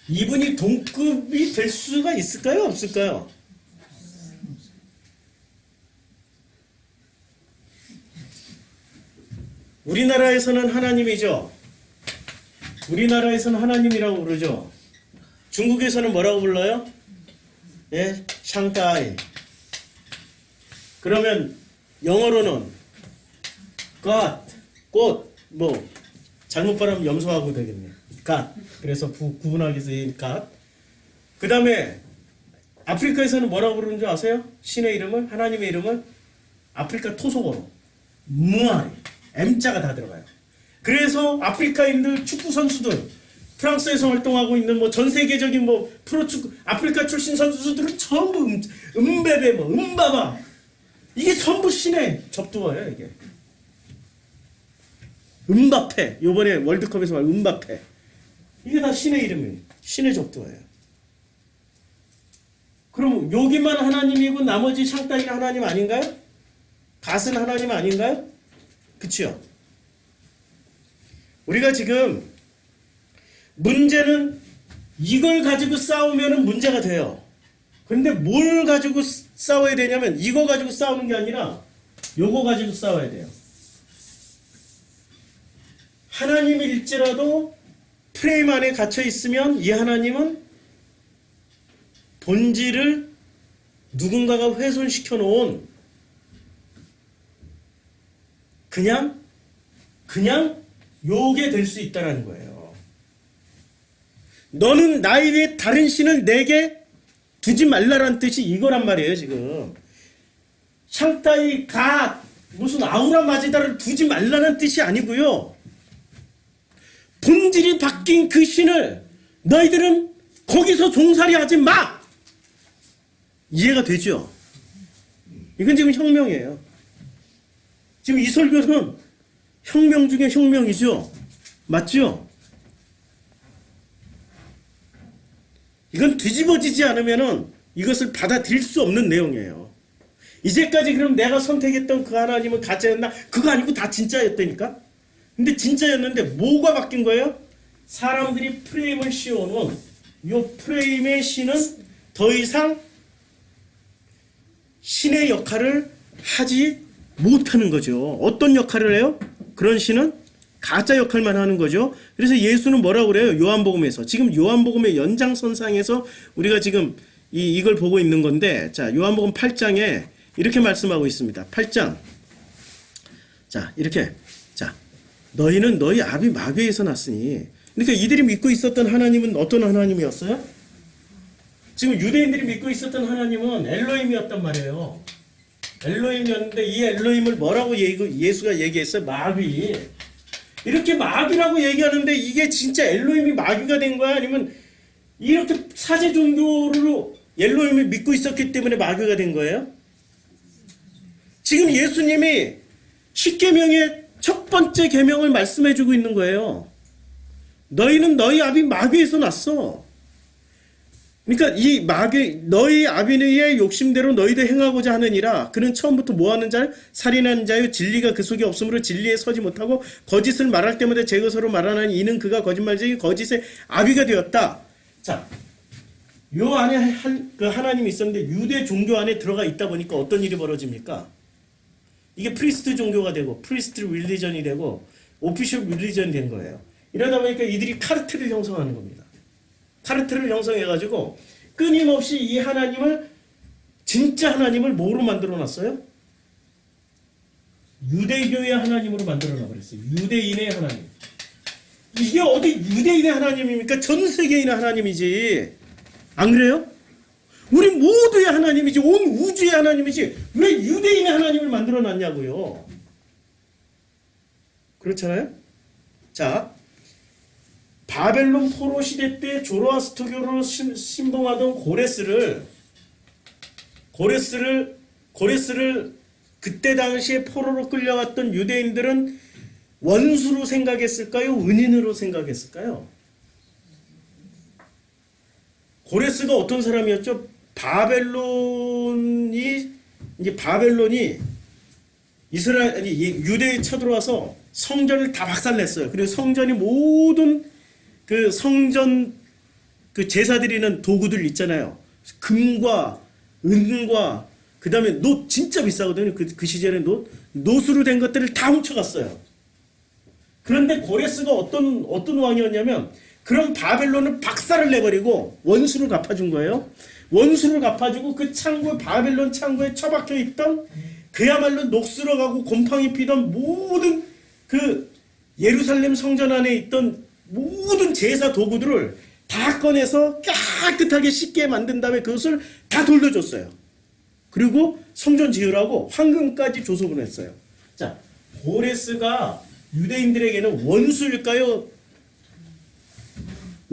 이분이 동급이 될 수가 있을까요? 없을까요? 우리나라에서는 하나님이죠. 우리나라에서는 하나님이라고 부르죠. 중국에서는 뭐라고 불러요? 예, 샹가이. 그러면 영어로는 God, 꽃, 뭐 잘못 발음하면 염소하고 되겠네요. God. 그래서 구분하기 위해서 God. 그 다음에 아프리카에서는 뭐라고 부르는 줄 아세요? 신의 이름을, 하나님의 이름을 아프리카 토속어로 무아리, M자가 다 들어가요. 그래서 아프리카인들 축구 선수들, 프랑스에서 활동하고 있는 뭐 전 세계적인 뭐 프로축구 아프리카 출신 선수들은 전부 음베베 뭐 음바바 이게 전부 신의 접두어예요. 이게 음바페 요번에 월드컵에서 말 음바페 이게 다 신의 이름이에요. 신의 접두어예요. 그럼 여기만 하나님이고 나머지 샹따이는 하나님 아닌가요? 갓은 하나님 아닌가요? 그치요? 우리가 지금 문제는 이걸 가지고 싸우면 문제가 돼요. 근데 뭘 가지고 싸워야 되냐면 이거 가지고 싸우는 게 아니라 요거 가지고 싸워야 돼요. 하나님일지라도 프레임 안에 갇혀 있으면 이 하나님은 본질을 누군가가 훼손시켜 놓은 그냥 요게 될 수 있다는 거예요. 너는 나에 대해 다른 신을 내게 두지 말라란 뜻이 이거란 말이에요. 지금 샹따이 가 무슨 아우라 마지다를 두지 말라는 뜻이 아니고요. 본질이 바뀐 그 신을 너희들은 거기서 종살이 하지 마. 이해가 되죠? 이건 지금 혁명이에요. 지금 이 설교는 혁명 중에 혁명이죠. 맞죠? 이건 뒤집어지지 않으면은 이것을 받아들일 수 없는 내용이에요. 이제까지 그럼 내가 선택했던 그 하나님은 가짜였나? 그거 아니고 다 진짜였다니까? 근데 진짜였는데 뭐가 바뀐 거예요? 사람들이 프레임을 씌워놓은 이 프레임의 신은 더 이상 신의 역할을 하지 못하는 거죠. 어떤 역할을 해요? 그런 신은 가짜 역할만 하는 거죠. 그래서 예수는 뭐라고 그래요? 요한복음에서. 지금 요한복음의 연장선상에서 우리가 지금 이걸 보고 있는 건데, 자, 요한복음 8장에 이렇게 말씀하고 있습니다. 8장. 자, 이렇게. 자, 너희는 너희 아비 마귀에서 났으니. 그러니까 이들이 믿고 있었던 하나님은 어떤 하나님이었어요? 지금 유대인들이 믿고 있었던 하나님은 엘로힘이었단 말이에요. 엘로힘이었는데 이 엘로힘을 뭐라고 예수가 얘기했어요? 마귀. 이렇게 마귀라고 얘기하는데 이게 진짜 엘로힘이 마귀가 된 거야? 아니면 이렇게 사제 종교로 엘로힘을 믿고 있었기 때문에 마귀가 된 거예요? 지금 예수님이 십계명의 첫 번째 계명을 말씀해주고 있는 거예요. 너희는 너희 아비 마귀에서 났어. 그러니까 이 마귀, 너희 아비의 욕심대로 너희도 행하고자 하느니라. 그는 처음부터 뭐하는 자요? 살인하는 자요. 진리가 그 속에 없으므로 진리에 서지 못하고 거짓을 말할 때마다 제 것으로 말하나니 이는 그가 거짓말쟁이 거짓의 아비가 되었다. 자, 요 안에 그 하나님이 있었는데 유대 종교 안에 들어가 있다 보니까 어떤 일이 벌어집니까? 이게 프리스트 종교가 되고 프리스트 릴리전이 되고 오피셜 릴리전이 된 거예요. 이러다 보니까 이들이 카르텔을 형성하는 겁니다. 카르텔을 형성해가지고 끊임없이 이 하나님을 진짜 하나님을 뭐로 만들어놨어요? 유대교의 하나님으로 만들어놔버렸어요. 유대인의 하나님. 이게 어디 유대인의 하나님입니까? 전 세계인의 하나님이지. 안 그래요? 우리 모두의 하나님이지. 온 우주의 하나님이지. 왜 유대인의 하나님을 만들어놨냐고요. 그렇잖아요? 자, 바벨론 포로 시대 때 조로아스터교로 신봉하던 고레스를 그때 당시에 포로로 끌려왔던 유대인들은 원수로 생각했을까요? 은인으로 생각했을까요? 고레스가 어떤 사람이었죠? 바벨론이 유대에 쳐들어와서 성전을 다 박살냈어요. 그리고 성전이 모든 그 성전 그 제사 드리는 도구들 있잖아요. 금과 은과 그 다음에 노 진짜 비싸거든요. 그 시절에 노수로 된 것들을 다 훔쳐갔어요. 그런데 고레스가 어떤 왕이었냐면 그런 바벨론을 박살을 내버리고 원수를 갚아준 거예요. 원수를 갚아주고 그 창고에 바벨론 창고에 처박혀 있던 그야말로 녹슬어가고 곰팡이 피던 모든 그 예루살렘 성전 안에 있던 모든 제사 도구들을 다 꺼내서 깨끗하게 씻게 만든 다음에 그것을 다 돌려줬어요. 그리고 성전 지으라고 황금까지 줘서 보냈어요. 자, 고레스가 유대인들에게는 원수일까요?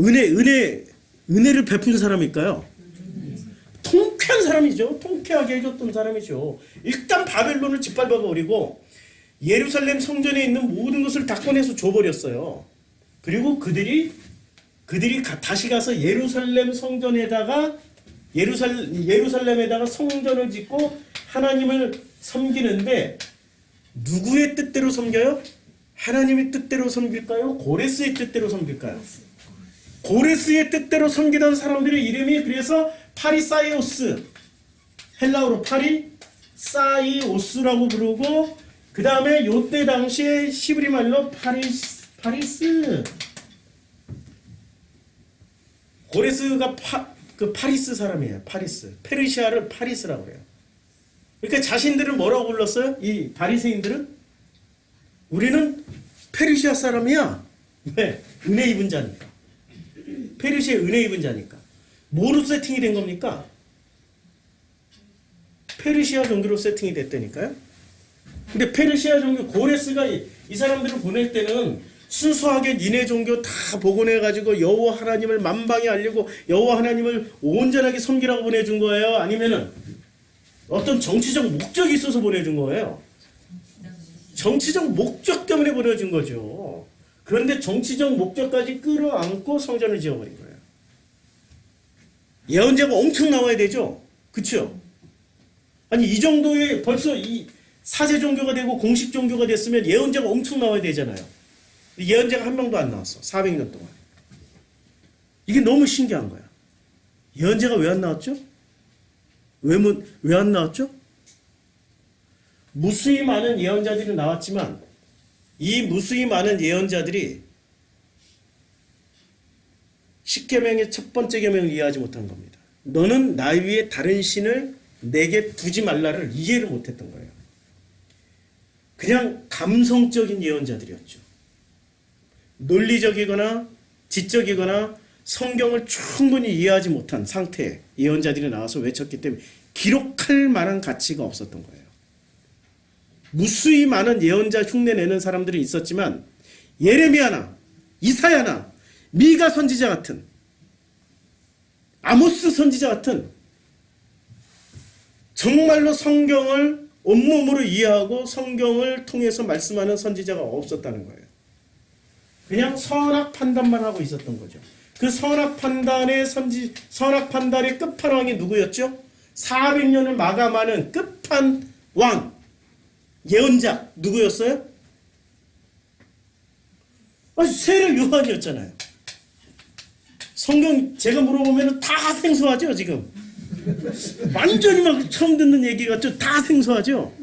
은혜를 베푼 사람일까요? 통쾌한 사람이죠. 통쾌하게 해줬던 사람이죠. 일단 바벨론을 짓밟아버리고 예루살렘 성전에 있는 모든 것을 다 꺼내서 줘버렸어요. 그리고 그들이 다시 가서 예루살렘 성전에다가 예루살렘에다가 성전을 짓고 하나님을 섬기는데 누구의 뜻대로 섬겨요? 하나님의 뜻대로 섬길까요? 고레스의 뜻대로 섬길까요? 고레스의 뜻대로 섬기던 사람들의 이름이 그래서 파리사이오스, 헬라어로 파리사이오스라고 부르고 그 다음에 요때 당시에 히브리 말로 파리스 고레스가 그 파리스 사람이에요. 파리스. 페르시아를 파리스라고 그래요. 그러니까 자신들은 뭐라고 불렀어요? 이 바리새인들은 우리는 페르시아 사람이야. 왜? 은혜 입은 자니까. 페르시아의 은혜 입은 자니까. 뭐로 세팅이 된 겁니까? 페르시아 종교로 세팅이 됐다니까요. 근데 페르시아 종교 고레스가 이 사람들을 보낼 때는 순수하게 니네 종교 다 복원해가지고 여호와 하나님을 만방에 알리고 여호와 하나님을 온전하게 섬기라고 보내준 거예요? 아니면은 어떤 정치적 목적이 있어서 보내준 거예요? 정치적 목적 때문에 보내준 거죠. 그런데 정치적 목적까지 끌어안고 성전을 지어버린 거예요. 예언자가 엄청 나와야 되죠? 그쵸? 아니 이 정도의 벌써 이 사제 종교가 되고 공식 종교가 됐으면 예언자가 엄청 나와야 되잖아요. 예언자가 한 명도 안 나왔어. 400년 동안. 이게 너무 신기한 거야. 예언자가 왜 안 나왔죠? 왜 안 나왔죠? 무수히 많은 예언자들이 나왔지만 이 무수히 많은 예언자들이 십계명의 첫 번째 계명을 이해하지 못한 겁니다. 너는 나 위에 다른 신을 내게 두지 말라를 이해를 못했던 거예요. 그냥 감성적인 예언자들이었죠. 논리적이거나 지적이거나 성경을 충분히 이해하지 못한 상태의 예언자들이 나와서 외쳤기 때문에 기록할 만한 가치가 없었던 거예요. 무수히 많은 예언자 흉내내는 사람들이 있었지만 예레미야나 이사야나 미가 선지자 같은 아모스 선지자 같은 정말로 성경을 온몸으로 이해하고 성경을 통해서 말씀하는 선지자가 없었다는 거예요. 그냥 선악 판단만 하고 있었던 거죠. 그 선악 판단의 끝판왕이 누구였죠? 400년을 마감하는 끝판왕 예언자 누구였어요? 세례 요한이었잖아요. 성경 제가 물어보면 다 생소하죠 지금. 완전히 막 처음 듣는 얘기 같죠? 다 생소하죠?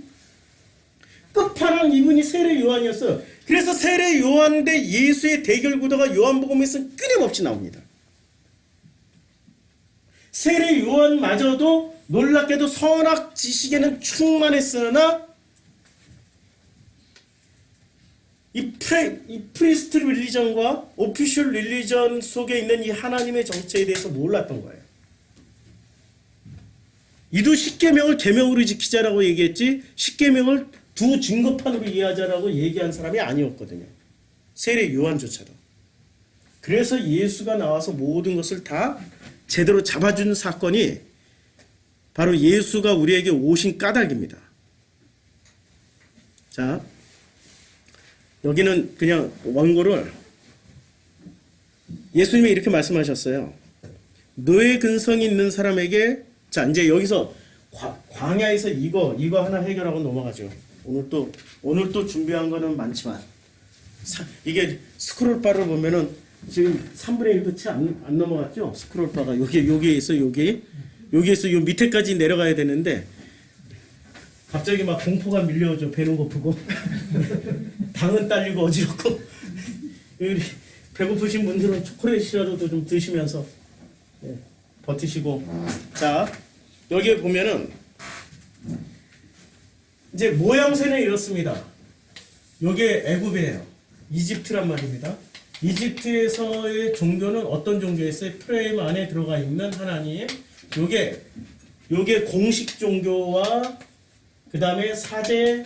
끝판왕 이분이 세례 요한이었어요. 그래서 세례 요한 대 예수의 대결 구도가 요한복음에서 끊임없이 나옵니다. 세례 요한마저도 놀랍게도 선악 지식에는 충만했으나 이 프리스트 릴리전과 오피셜 릴리전 속에 있는 이 하나님의 정체에 대해서 몰랐던 거예요. 이도 십계명을 계명으로 지키자라고 얘기했지 십계명을 두 증거판으로 이해하자라고 얘기한 사람이 아니었거든요. 세례 요한조차도. 그래서 예수가 나와서 모든 것을 다 제대로 잡아주는 사건이 바로 예수가 우리에게 오신 까닭입니다. 자, 여기는 그냥 원고를 예수님이 이렇게 말씀하셨어요. 노예 근성이 있는 사람에게 자 이제 여기서 광야에서 이거 하나 해결하고 넘어가죠. 오늘 또 준비한 거는 많지만 이게 스크롤바를 보면은 지금 3분의 1도 채 안 넘어갔죠. 스크롤바가 여기에서 요 밑에까지 내려가야 되는데 갑자기 막 공포가 밀려오죠. 배는 고프고 당은 딸리고 어지럽고 배고프신 분들은 초콜릿이라도 좀 드시면서 버티시고 자 여기에 보면은 이제 모양새는 이렇습니다. 요게 애굽이에요. 이집트란 말입니다. 이집트에서의 종교는 어떤 종교였어요? 프레임 안에 들어가 있는 하나님. 요게 공식 종교와 그 다음에 사제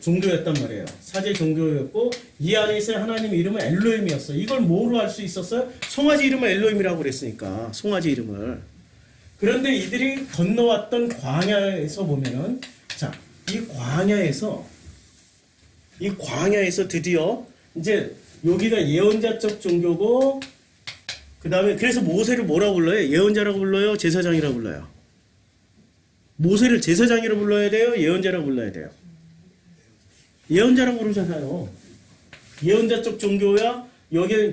종교였단 말이에요. 사제 종교였고 이 안에 있어야 하나님 이름은 엘로힘이었어요. 이걸 뭐로 알 수 있었어요? 송아지 이름을 엘로힘이라고 그랬으니까 송아지 이름을. 그런데 이들이 건너왔던 광야에서 보면은 자, 이 광야에서 드디어 이제 여기가 예언자적 종교고 그 다음에 그래서 모세를 뭐라고 불러요? 예언자라고 불러요? 제사장이라고 불러요? 모세를 제사장이라고 불러야 돼요? 예언자라고 불러야 돼요? 예언자라고 부르잖아요. 예언자적 종교야 여기에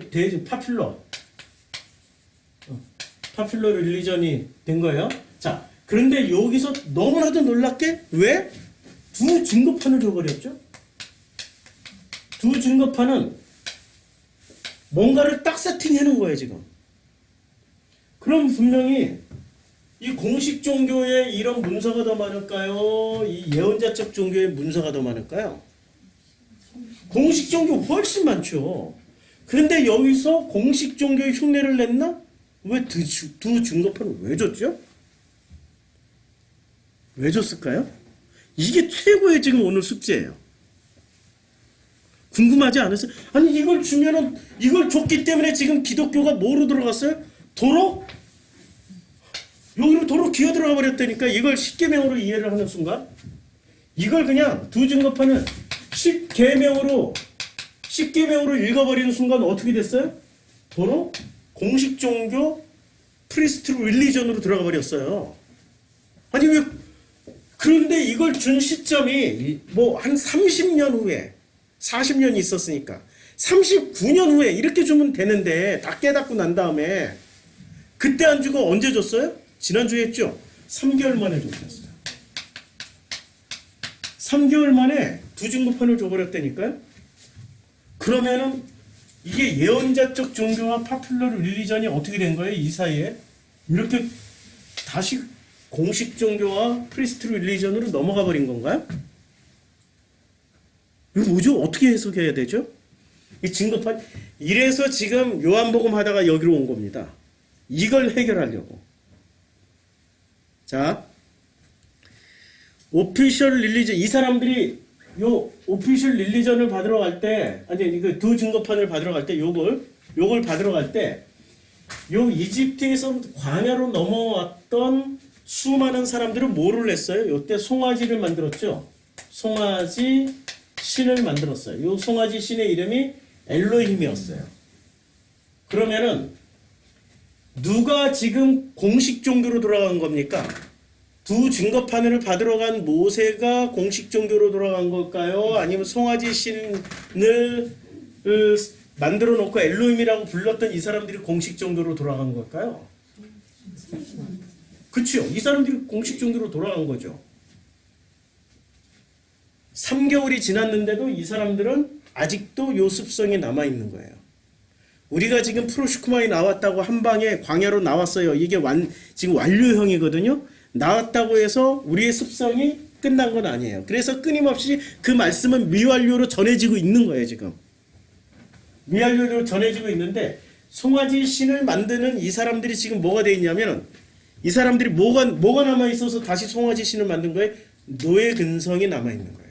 파퓰러 릴리전이 된 거예요. 자, 그런데 여기서 너무나도 놀랍게 왜? 두 증거판을 줘버렸죠? 두 증거판은 뭔가를 딱 세팅해 놓은 거예요, 지금. 그럼 분명히 이 공식 종교의 이런 문서가 더 많을까요? 이 예언자적 종교의 문서가 더 많을까요? 공식 종교 훨씬 많죠. 그런데 여기서 공식 종교의 흉내를 냈나? 왜 두 증거판을 왜 줬죠? 왜 줬을까요? 이게 최고의 지금 오늘 숙제예요. 궁금하지 않으세요? 아니 이걸 주면은 이걸 줬기 때문에 지금 기독교가 뭐로 들어갔어요? 도로? 여기로 도로 기어 들어가 버렸다니까. 이걸 십계명으로 이해를 하는 순간 이걸 그냥 두 증거판을 십계명으로 읽어버리는 순간 어떻게 됐어요? 도로 공식 종교 프리스트 릴리전으로 들어가 버렸어요. 아니 왜 그런데 이걸 준 시점이 뭐 한 30년 후에 40년이 있었으니까 39년 후에 이렇게 주면 되는데 다 깨닫고 난 다음에 그때 안 주고 언제 줬어요? 지난주에 했죠? 3개월 만에 줬어요. 3개월 만에 두 증거판을 줘버렸다니까요? 그러면은 이게 예언자적 종교와 파퓰러 릴리전이 어떻게 된 거예요? 이 사이에? 이렇게 다시 공식 종교와 프리스트 릴리전으로 넘어가 버린 건가요? 이거 뭐죠? 어떻게 해석해야 되죠? 이 증거판 이래서 지금 요한복음 하다가 여기로 온 겁니다. 이걸 해결하려고. 자, 오피셜 릴리전 이 사람들이 요 오피셜 릴리전을 받으러 갈 때 아니 그 두 증거판을 받으러 갈 때 요걸 받으러 갈 때 요 이집트에서 광야로 넘어왔던 수많은 사람들은 뭐를 했어요? 요때 송아지를 만들었죠. 송아지 신을 만들었어요. 요 송아지 신의 이름이 엘로힘이었어요. 그러면은 누가 지금 공식 종교로 돌아간 겁니까? 두 증거판을 받으러 간 모세가 공식 종교로 돌아간 걸까요? 아니면 송아지 신을 만들어 놓고 엘로힘이라고 불렀던 이 사람들이 공식 종교로 돌아간 걸까요? 그렇죠. 이 사람들이 공식 종교로 돌아간 거죠. 3개월이 지났는데도 이 사람들은 아직도 요 습성이 남아있는 거예요. 우리가 지금 프로슈크마이 나왔다고 한 방에 광야로 나왔어요. 이게 지금 완료형이거든요. 나왔다고 해서 우리의 습성이 끝난 건 아니에요. 그래서 끊임없이 그 말씀은 미완료로 전해지고 있는 거예요. 지금 미완료로 전해지고 있는데 송아지 신을 만드는 이 사람들이 지금 뭐가 돼 있냐면 이 사람들이 뭐가 남아 있어서 다시 송아지 신을 만든 거예요? 노예 근성이 남아 있는 거예요.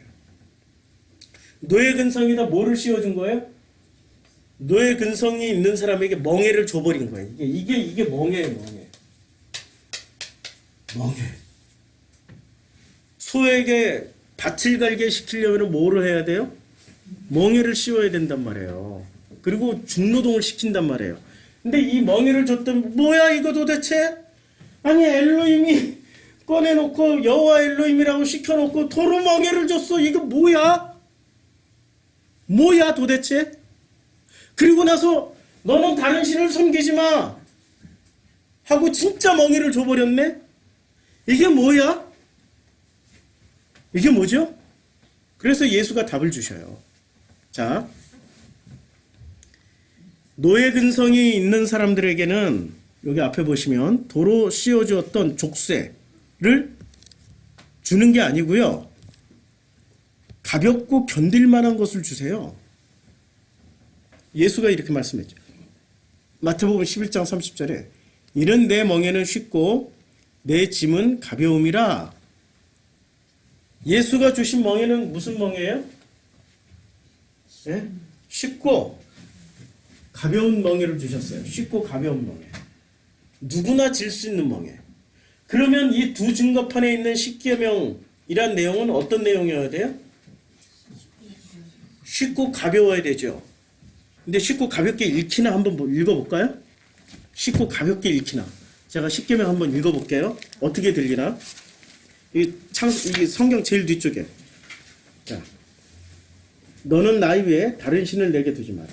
노예 근성에다 뭐를 씌워준 거예요? 노예 근성이 있는 사람에게 멍에를 줘버린 거예요. 이게 멍에예요, 멍에. 소에게 밭을 갈게 시키려면 뭐를 해야 돼요? 멍에를 씌워야 된단 말이에요. 그리고 중노동을 시킨단 말이에요. 근데 이 멍에를 줬던 뭐야 이거 도대체? 아니 엘로힘이 꺼내놓고 여호와 엘로힘이라고 시켜놓고 도로 멍에를 줬어. 이거 뭐야? 뭐야 도대체? 그리고 나서 너는 다른 신을 섬기지 마 하고 진짜 멍에를 줘버렸네? 이게 뭐야? 이게 뭐죠? 그래서 예수가 답을 주셔요. 자, 노예 근성이 있는 사람들에게는 여기 앞에 보시면 도로 씌워주었던 족쇄를 주는 게 아니고요. 가볍고 견딜 만한 것을 주세요. 예수가 이렇게 말씀했죠. 마태복음 11장 30절에 이는 내 멍에는 쉽고 내 짐은 가벼움이라. 예수가 주신 멍에는 무슨 멍에예요? 네? 쉽고 가벼운 멍에를 주셨어요. 쉽고 가벼운 멍에. 누구나 질 수 있는 멍에. 그러면 이 두 증거판에 있는 십계명이란 내용은 어떤 내용이어야 돼요? 쉽고 가벼워야 되죠. 근데 쉽고 가볍게 읽히나 한번 읽어볼까요? 쉽고 가볍게 읽히나. 제가 십계명 한번 읽어볼게요. 어떻게 들리나? 이 성경 제일 뒤쪽에. 자, 너는 나의 위에 다른 신을 내게 두지 마라.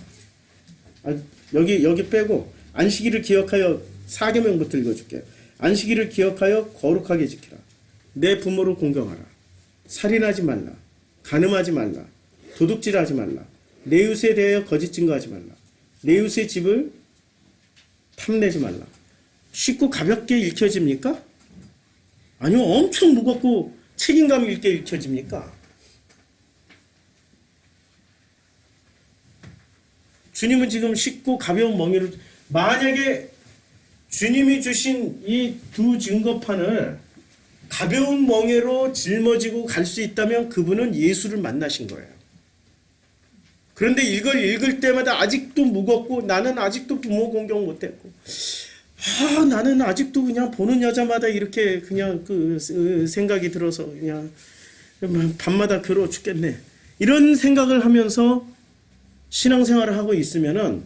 여기 빼고 안식일을 기억하여 4계명부터 읽어줄게요. 안식일을 기억하여 거룩하게 지키라. 내 부모를 공경하라. 살인하지 말라. 간음하지 말라. 도둑질하지 말라. 내 이웃에 대하여 거짓 증거하지 말라. 내 이웃의 집을 탐내지 말라. 쉽고 가볍게 읽혀집니까? 아니면 엄청 무겁고 책임감 있게 읽혀집니까? 주님은 지금 쉽고 가벼운 멍에로, 만약에 주님이 주신 이 두 증거판을 가벼운 멍에로 짊어지고 갈 수 있다면 그분은 예수를 만나신 거예요. 그런데 이걸 읽을 때마다 아직도 무겁고, 나는 아직도 부모 공경 못했고, 나는 아직도 그냥 보는 여자마다 이렇게 그냥 생각이 들어서 그냥 밤마다 괴로워 죽겠네, 이런 생각을 하면서 신앙생활을 하고 있으면은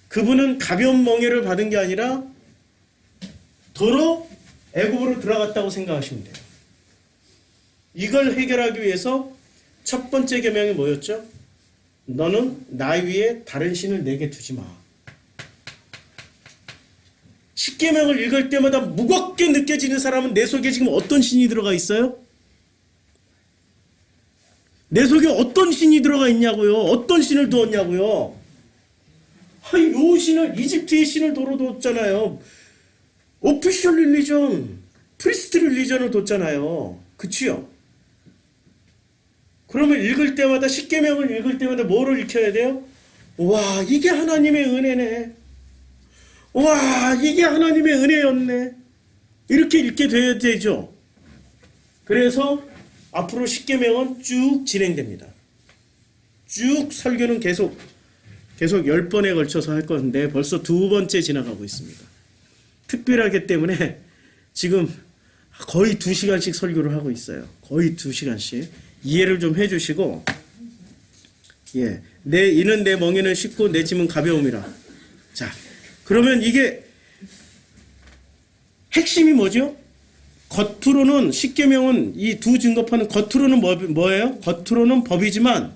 그분은 가벼운 멍에를 받은 게 아니라 도로 애굽으로 들어갔다고 생각하시면 돼요. 이걸 해결하기 위해서 첫 번째 계명이 뭐였죠? 너는 나 위에 다른 신을 내게 두지 마. 십계명을 읽을 때마다 무겁게 느껴지는 사람은 내 속에 지금 어떤 신이 들어가 있어요? 내 속에 어떤 신이 들어가 있냐고요? 어떤 신을 두었냐고요? 요 신을, 이집트의 신을 도로 뒀잖아요. 오피셜 릴리전, 프리스트 릴리전을 뒀잖아요. 그치요? 그러면 읽을 때마다, 십계명을 읽을 때마다 뭐를 읽혀야 돼요? 와, 이게 하나님의 은혜네. 와, 이게 하나님의 은혜였네. 이렇게 읽게 돼야 되죠. 그래서 앞으로 십계명은 쭉 진행됩니다. 쭉 설교는 계속 10번에 걸쳐서 할 건데 벌써 2번째 지나가고 있습니다. 특별하기 때문에 지금 거의 2시간씩 설교를 하고 있어요. 거의 2시간씩. 이해를 좀 해주시고, 이는 내 멍에는 쉽고 내 짐은 가벼움이라. 자, 그러면 이게 핵심이 뭐죠? 겉으로는, 십계명은, 이 두 증거판은 겉으로는 뭐예요? 겉으로는 법이지만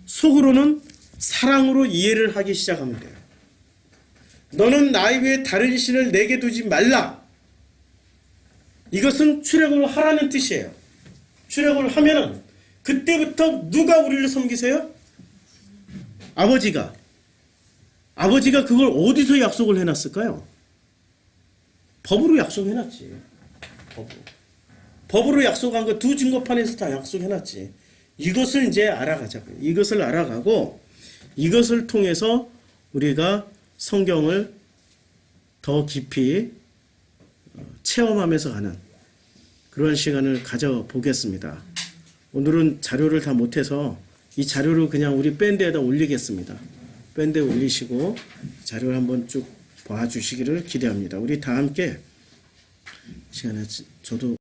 속으로는 사랑으로 이해를 하기 시작하면 돼요. 너는 나 위에 다른 신을 내게 두지 말라. 이것은 출애굽을 하라는 뜻이에요. 출애굽을 하면은 그때부터 누가 우리를 섬기세요? 아버지가 그걸 어디서 약속을 해놨을까요? 법으로 약속해놨지. 법으로 약속한 거 두 증거판에서 다 약속해놨지. 이것을 이제 알아가자고요. 이것을 알아가고, 이것을 통해서 우리가 성경을 더 깊이 체험하면서 가는 그런 시간을 가져보겠습니다. 오늘은 자료를 다 못해서 이 자료를 그냥 우리 밴드에다 올리겠습니다. 밴드에 올리시고 자료를 한번 쭉 봐주시기를 기대합니다. 우리 다 함께 시간에 저도